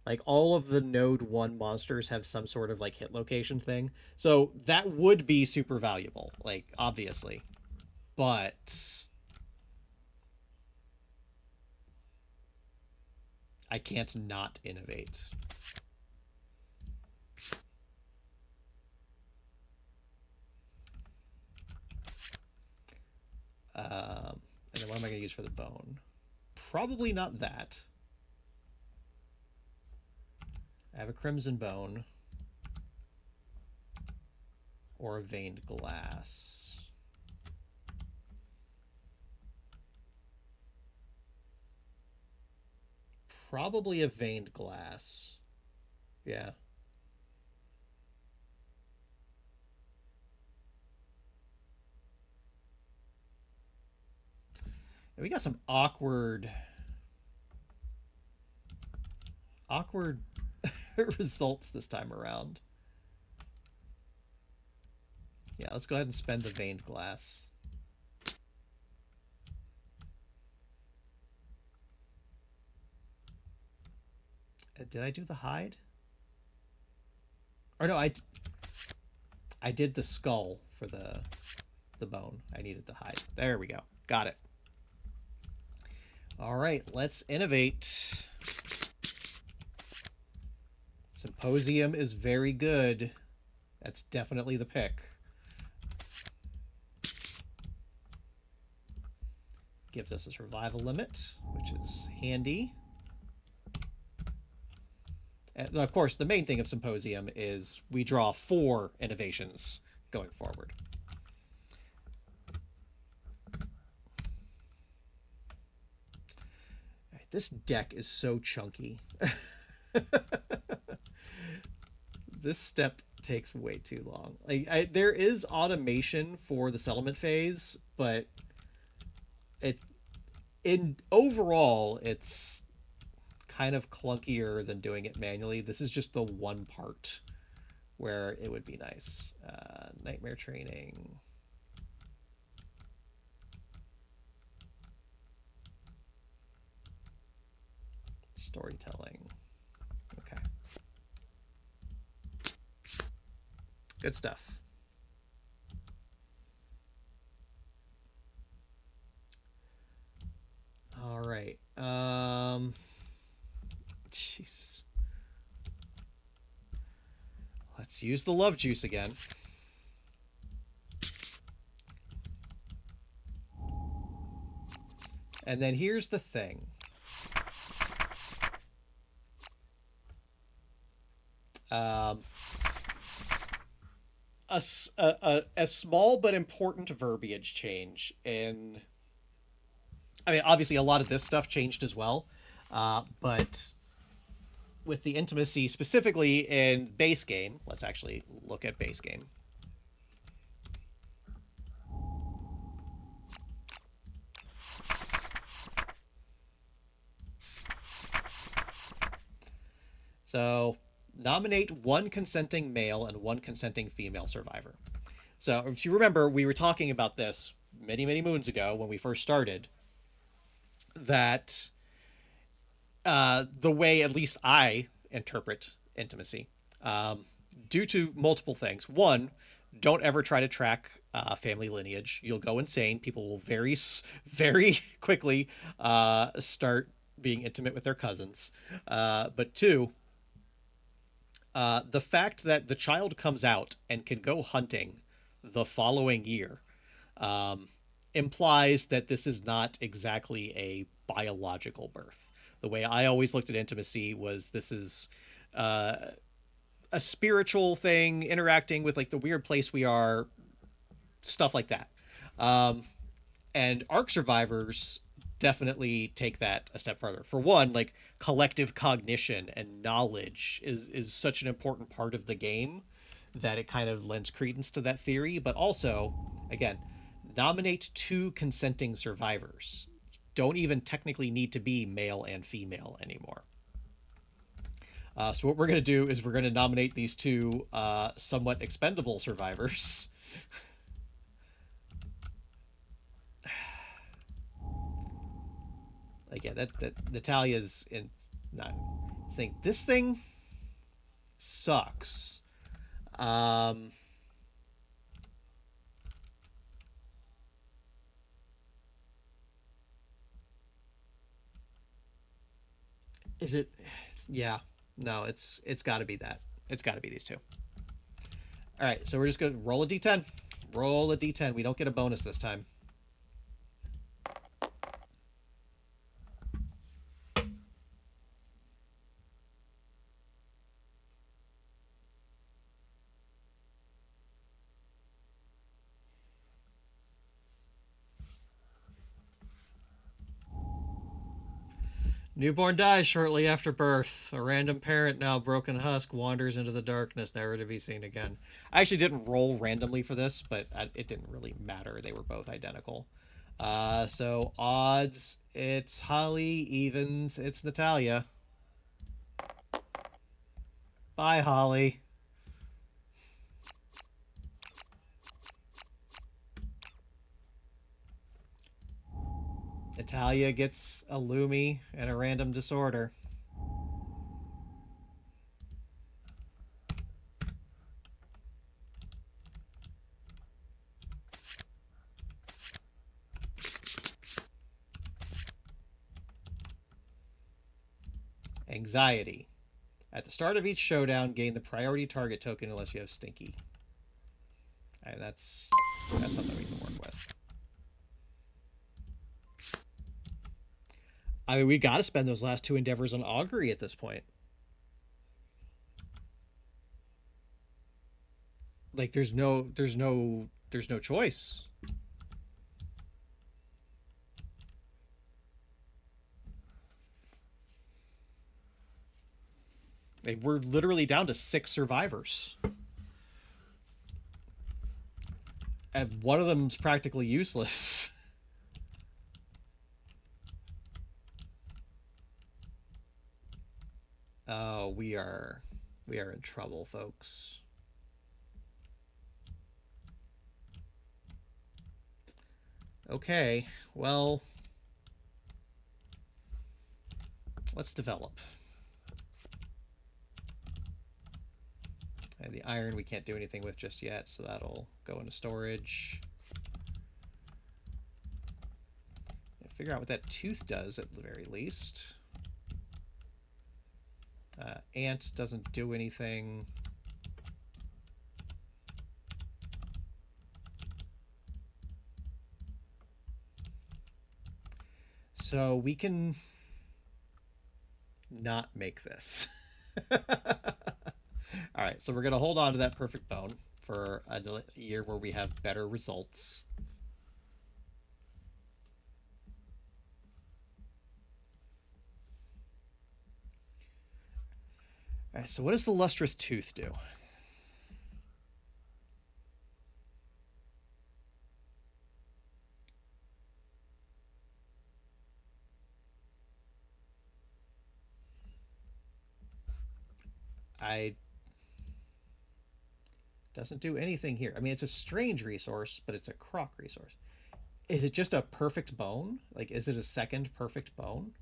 Speaker 1: Like all of the node 1 monsters have some sort of like hit location thing. So that would be super valuable, like obviously. But I can't not innovate. And then what am I going to use for the bone? Probably not that. I have a crimson bone or a veined glass. Probably a veined glass. Yeah. And we got some awkward results this time around. Yeah, let's go ahead and spend the veined glass. Did I do the hide? Or no, I did the skull for the bone. I needed the hide. There we go. Got it. All right, let's innovate. Symposium is very good. That's definitely the pick. Gives us a survival limit, which is handy. And of course, the main thing of Symposium is we draw 4 innovations going forward. Right, this deck is so chunky. This step takes way too long. There is automation for the settlement phase, but in overall, it's kind of clunkier than doing it manually. This is just the one part where it would be nice. Nightmare training. Storytelling. Okay. Good stuff. All right. Jesus. Let's use the love juice again. And then here's the thing. A small but important verbiage change in. I mean, obviously, a lot of this stuff changed as well, but with the intimacy specifically in base game, let's actually look at base game. So nominate 1 consenting male and 1 consenting female survivor. So if you remember, we were talking about this many, many moons ago when we first started, that the way at least I interpret intimacy, due to multiple things. One, don't ever try to track family lineage. You'll go insane. People will very quickly start being intimate with their cousins. But 2, the fact that the child comes out and can go hunting the following year implies that this is not exactly a biological birth. The way I always looked at intimacy was this is a spiritual thing, interacting with like the weird place we are, stuff like that. And ARC survivors definitely take that a step further. For one, like collective cognition and knowledge is such an important part of the game that it kind of lends credence to that theory. But also, again, nominate 2 consenting survivors. Don't even technically need to be male and female anymore. So what we're going to do is we're going to nominate these 2 somewhat expendable survivors. Like, yeah, that Natalia's in. Not think this thing sucks. Um, is it? Yeah, no, it's got to be that. It's got to be these two. All right, so we're just gonna roll a d10. Roll a d10. We don't get a bonus this time. Newborn dies shortly after birth. A random parent, now broken husk, wanders into the darkness, never to be seen again. I actually didn't roll randomly for this, but it didn't really matter. They were both identical. So odds, it's Holly. Evens, it's Natalia. Bye, Holly. Natalia gets a Lumi and a random disorder. Anxiety. At the start of each showdown, gain the priority target token unless you have Stinky. And that's something we can work with. I mean, we got to spend those last two endeavors on augury at this point. Like, there's no choice. Like, we're literally down to 6 survivors, and one of them's practically useless. Oh, we are in trouble, folks. Okay, well, let's develop. And the iron we can't do anything with just yet, so that'll go into storage. Figure out what that tooth does at the very least. Ant doesn't do anything. So we can not make this. All right, so we're going to hold on to that perfect bone for a year where we have better results. All right, so what does the lustrous tooth do? I doesn't do anything here. I mean, it's a strange resource, but it's a croc resource. Is it just a perfect bone? Like, is it a second perfect bone?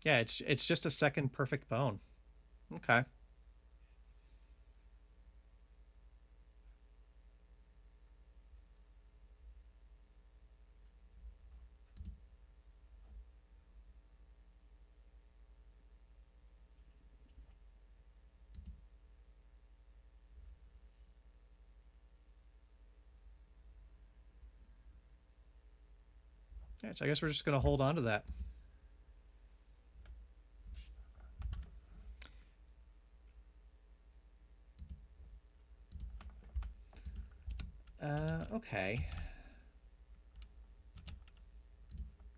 Speaker 1: Yeah, it's just a second perfect bone. Okay. Yeah, so I guess we're just gonna hold on to that. Okay.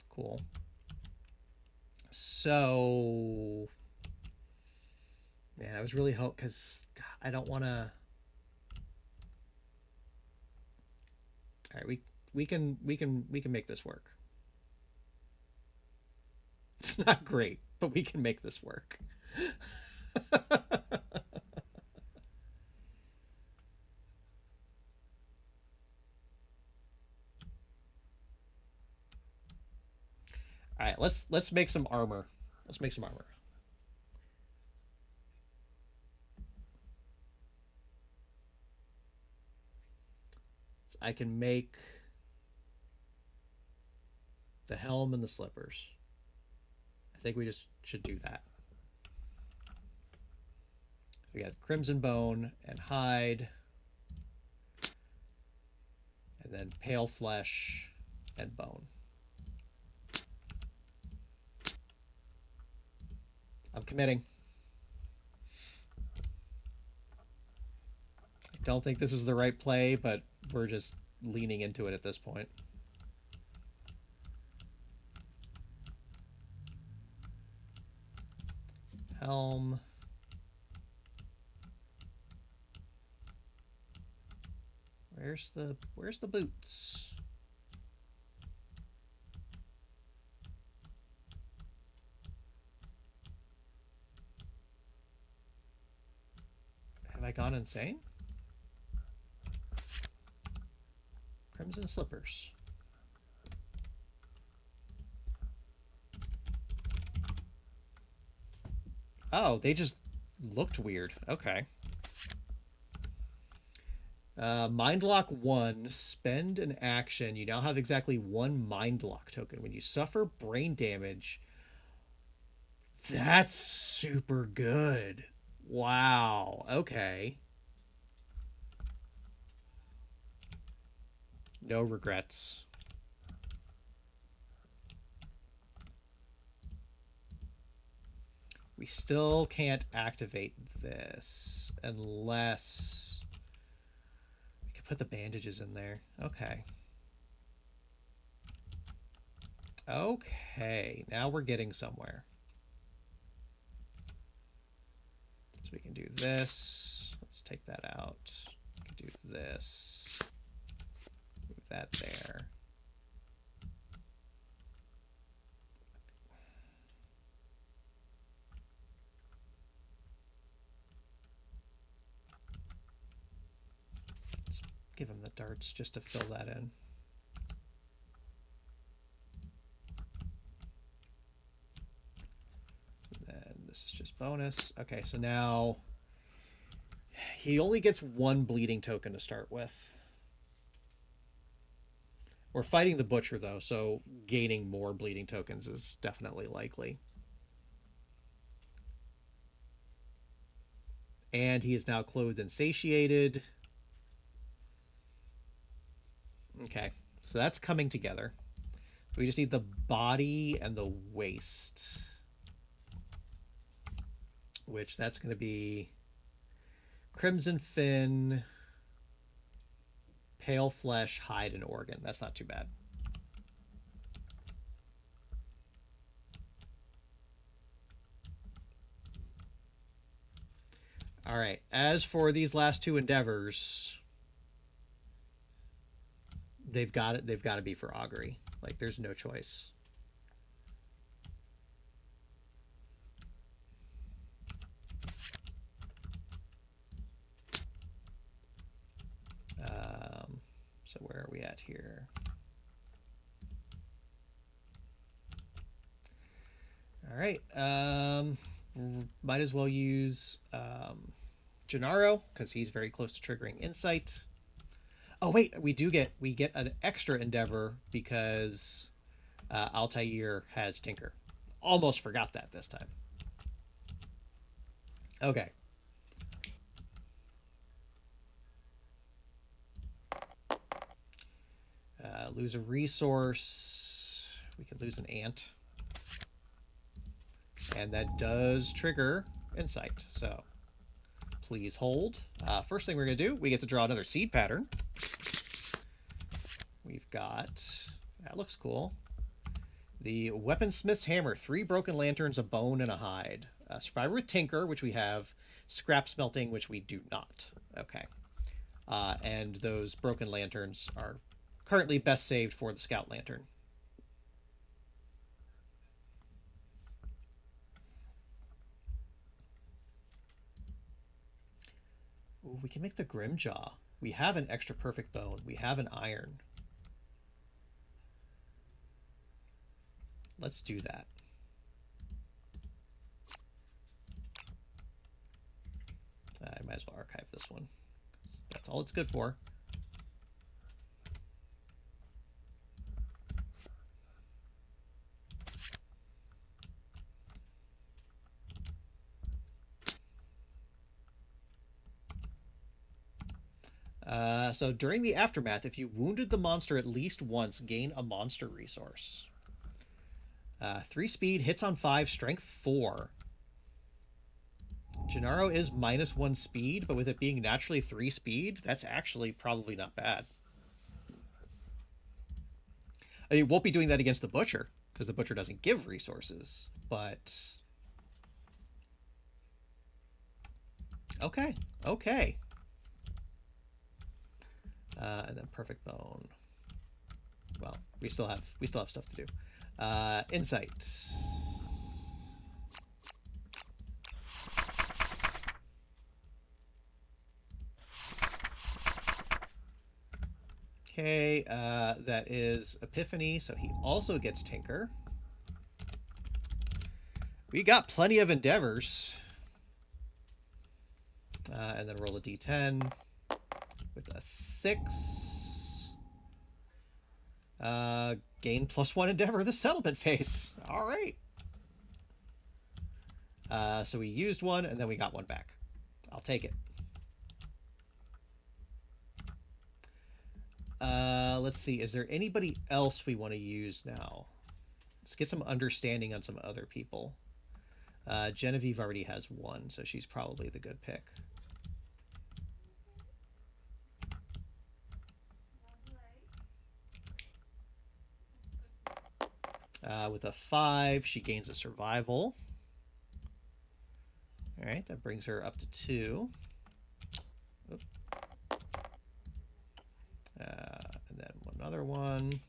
Speaker 1: Cool. So, man, I was really hope because I don't want to. All right, we can make this work. It's not great, but we can make this work. All right, let's make some armor. Let's make some armor. I can make the helm and the slippers. I think we just should do that. We got crimson bone and hide, and then pale flesh and bone. I'm committing. I don't think this is the right play, but we're just leaning into it at this point. Helm. Where's the boots? Have I gone insane? Crimson slippers. Oh, they just looked weird. Okay. Mind Lock 1, spend an action. You now have exactly one Mind Lock token. When you suffer brain damage, that's super good. Wow. Okay. No regrets. We still can't activate this unless we could put the bandages in there. Okay. Okay, now we're getting somewhere. So we can do this. Let's take that out. We can do this. Move that there. Let's give him the darts just to fill that in. This is just bonus. Okay, so now he only gets one bleeding token to start with. We're fighting the butcher though, so gaining more bleeding tokens is definitely likely. And he is now clothed and satiated. Okay, so that's coming together. We just need the body and the waist, which that's going to be crimson fin, pale flesh, hide, and organ. That's not too bad. All right. As for these last two endeavors, they've got it. They've got to be for augury. Like, there's no choice. So where are we at here? All right. Might as well use Gennaro because he's very close to triggering insight. Oh wait, we get an extra endeavor because Altair has Tinker. Almost forgot that this time. Okay. Lose a resource. We could lose an ant. And that does trigger insight. So please hold. First thing we're going to do, we get to draw another seed pattern. We've got, that looks cool. The Weaponsmith's Hammer, 3 broken lanterns, a bone, and a hide. Survivor with Tinker, which we have. Scrap Smelting, which we do not. Okay. And those broken lanterns are currently best saved for the Scout Lantern. Ooh, we can make the Grimjaw. We have an extra perfect bone. We have an iron. Let's do that. I might as well archive this one. That's all it's good for. So during the aftermath, if you wounded the monster at least once, gain a monster resource. 3 speed, hits on 5, strength 4. Gennaro is -1 speed, but with it being naturally 3 speed, that's actually probably not bad. I mean, won't be doing that against the Butcher, because the Butcher doesn't give resources, but... Okay, okay. And then perfect bone. Well, we still have stuff to do. Insight. Okay, that is Epiphany, so he also gets Tinker. We got plenty of endeavors. And then roll a d10 with a 6. Gain +1 endeavor the settlement phase. All right. So we used one, and then we got one back. I'll take it. Let's see. Is there anybody else we want to use now? Let's get some understanding on some other people. Genevieve already has one, so she's probably the good pick. With a 5, she gains a survival. All right, that brings her up to 2. And then another one.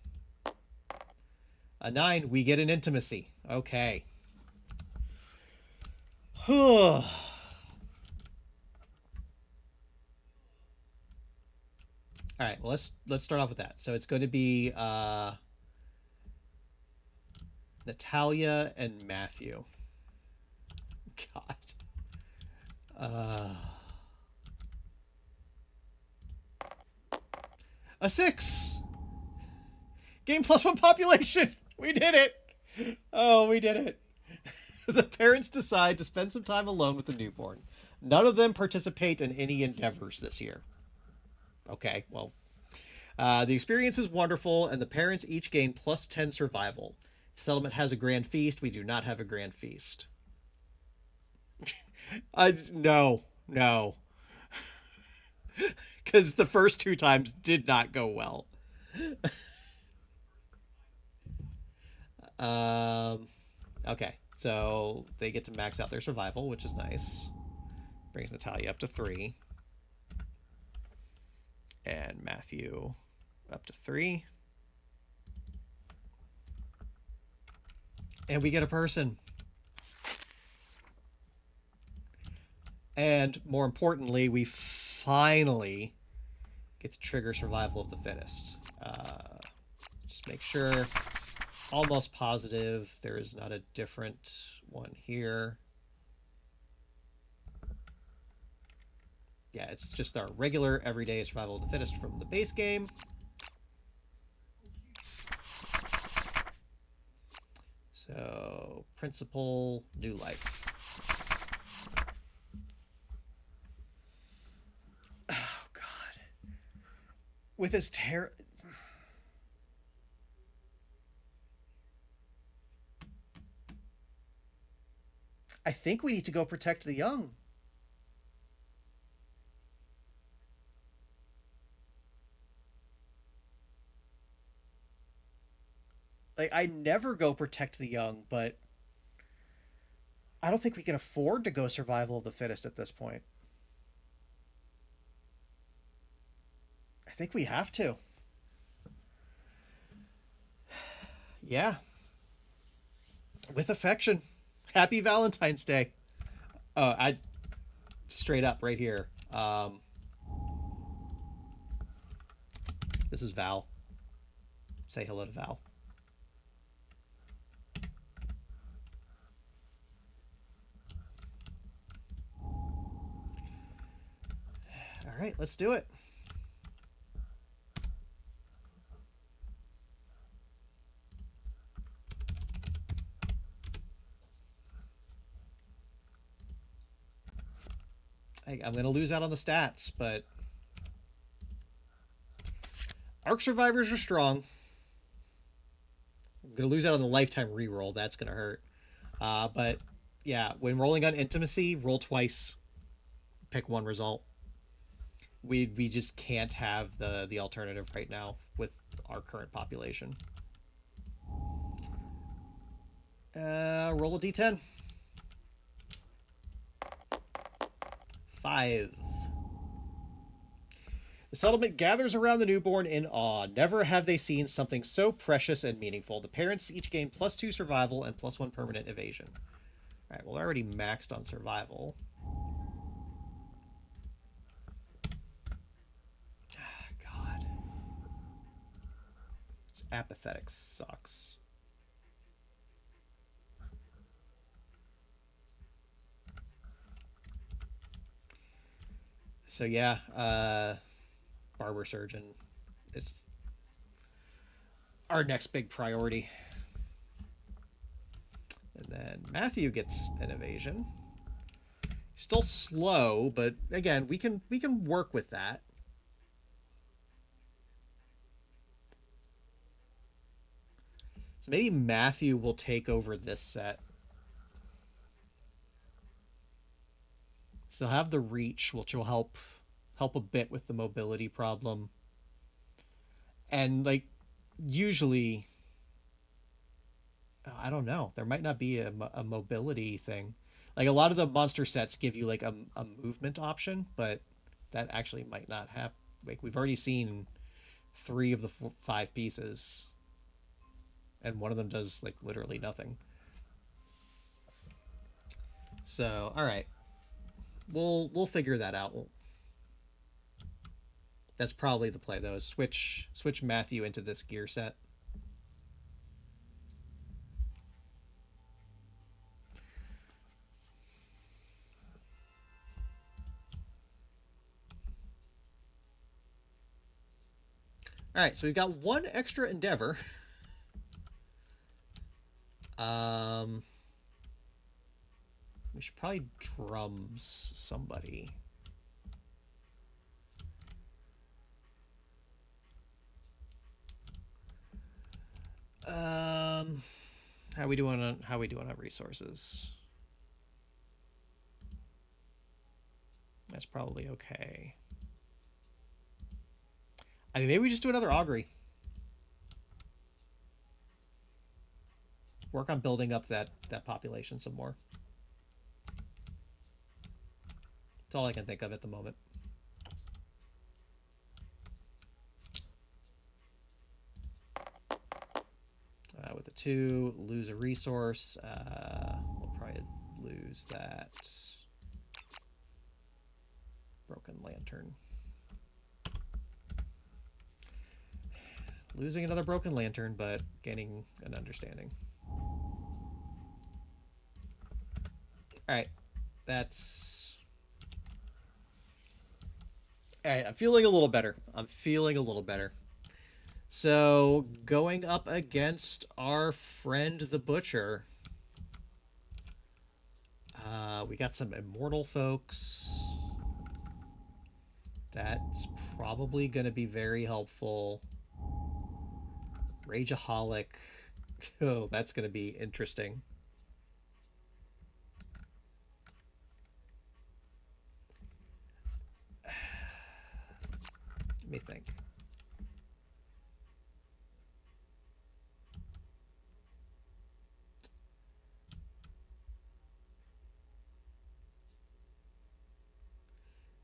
Speaker 1: A 9, we get an intimacy. Okay. All right, well, let's start off with that. So it's going to be Natalia and Matthew. God. A 6. Gain +1 population. We did it. Oh, we did it. The parents decide to spend some time alone with the newborn. None of them participate in any endeavors this year. Okay, well. The experience is wonderful, and the parents each gain +10 survival. The settlement has a grand feast. We do not have a grand feast. No. Because the first 2 times did not go well. Okay, so they get to max out their survival, which is nice. Brings Natalia up to 3. And Matthew up to 3. And we get a person. And more importantly, we finally get to trigger survival of the fittest. Just make sure, almost positive there is not a different one here. Yeah, it's just our regular everyday survival of the fittest from the base game. So, principal, new life. Oh, God. With his terror... I think we need to go protect the young. Like, I never go protect the young, but I don't think we can afford to go survival of the fittest at this point. I think we have to. Yeah, with affection. Happy Valentine's Day. I straight up right here. This is Val. Say hello to Val. All right, let's do it. I'm going to lose out on the stats, but Arc Survivors are strong. I'm going to lose out on the lifetime reroll. That's going to hurt. But yeah, when rolling on Intimacy, roll twice, pick one result. We just can't have the alternative right now with our current population. Roll a d10. 5. The settlement gathers around the newborn in awe. Never have they seen something so precious and meaningful. The parents each gain +2 survival and +1 permanent evasion. All right, well, they're already maxed on survival. God. This apathetic sucks. So yeah, barber surgeon is our next big priority. And then Matthew gets an evasion. Still slow, but again, we can work with that. So maybe Matthew will take over this set. So he'll have the reach, which will help a bit with the mobility problem. And like usually, I don't know, there might not be a mobility thing. Like a lot of the monster sets give you like a movement option, but that actually might not have. Like we've already seen 3 of the 5 pieces, and one of them does like literally nothing. So all right, we'll figure that out. That's probably the play though. Switch Matthew into this gear set. All right, so we've got one extra endeavor. Um, we should probably drums somebody. Um, how we doing on resources? That's probably okay. I mean, maybe we just do another augury. Work on building up that population some more. That's all I can think of at the moment. With a 2, lose a resource. We'll probably lose that broken lantern. Losing another broken lantern, but gaining an understanding. Alright. That's... Alright, I'm feeling a little better. So, going up against our friend the Butcher. We got some immortal folks. That's probably going to be very helpful. Rageaholic. Oh, that's going to be interesting. Let me think.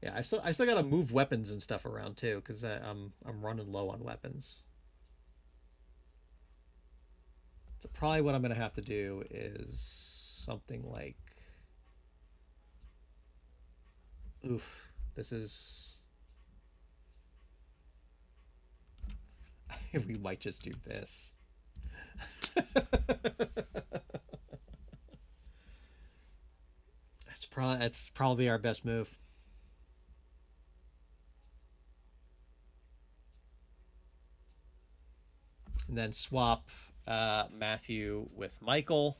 Speaker 1: Yeah, I still gotta move weapons and stuff around too, because I'm running low on weapons. So probably what I'm going to have to do is something like, oof, this is, we might just do this. That's probably our best move. And then swap Matthew with Michael.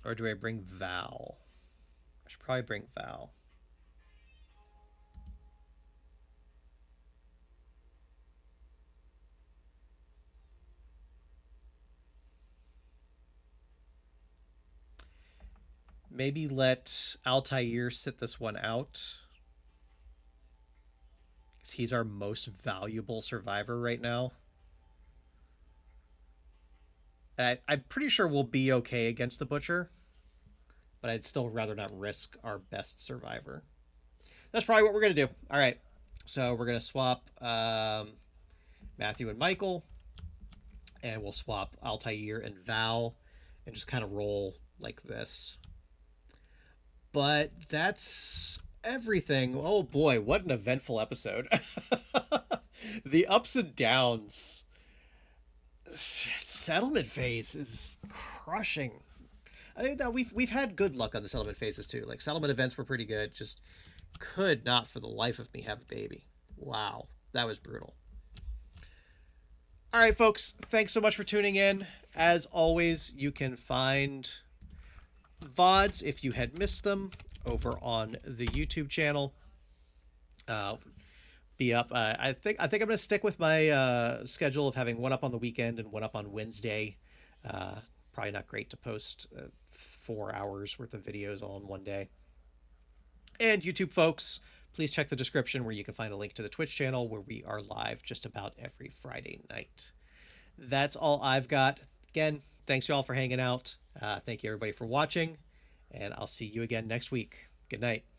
Speaker 1: Or do I bring Val? I should probably bring Val. Maybe let Altair sit this one out. Because he's our most valuable survivor right now. I'm pretty sure we'll be okay against the Butcher, but I'd still rather not risk our best survivor. That's probably what we're going to do. All right. So we're going to swap Matthew and Michael, and we'll swap Altair and Val, and just kind of roll like this. But that's everything. Oh boy, what an eventful episode. The ups and downs. Settlement phase is crushing. I think that we've had good luck on the settlement phases too. Like settlement events were pretty good. Just could not for the life of me have a baby. Wow, that was brutal. All right, folks, thanks so much for tuning in. As always, you can find VODs if you had missed them over on the YouTube channel. Uh, be up. I think I'm gonna stick with my schedule of having one up on the weekend and one up on Wednesday. Uh, Probably not great to post 4 hours worth of videos all in one day. And YouTube folks, please check the description where you can find a link to the Twitch channel where we are live just about every Friday night. That's all I've got. Again, thanks y'all for hanging out. Thank you everybody for watching, and I'll see you again next week. Good night.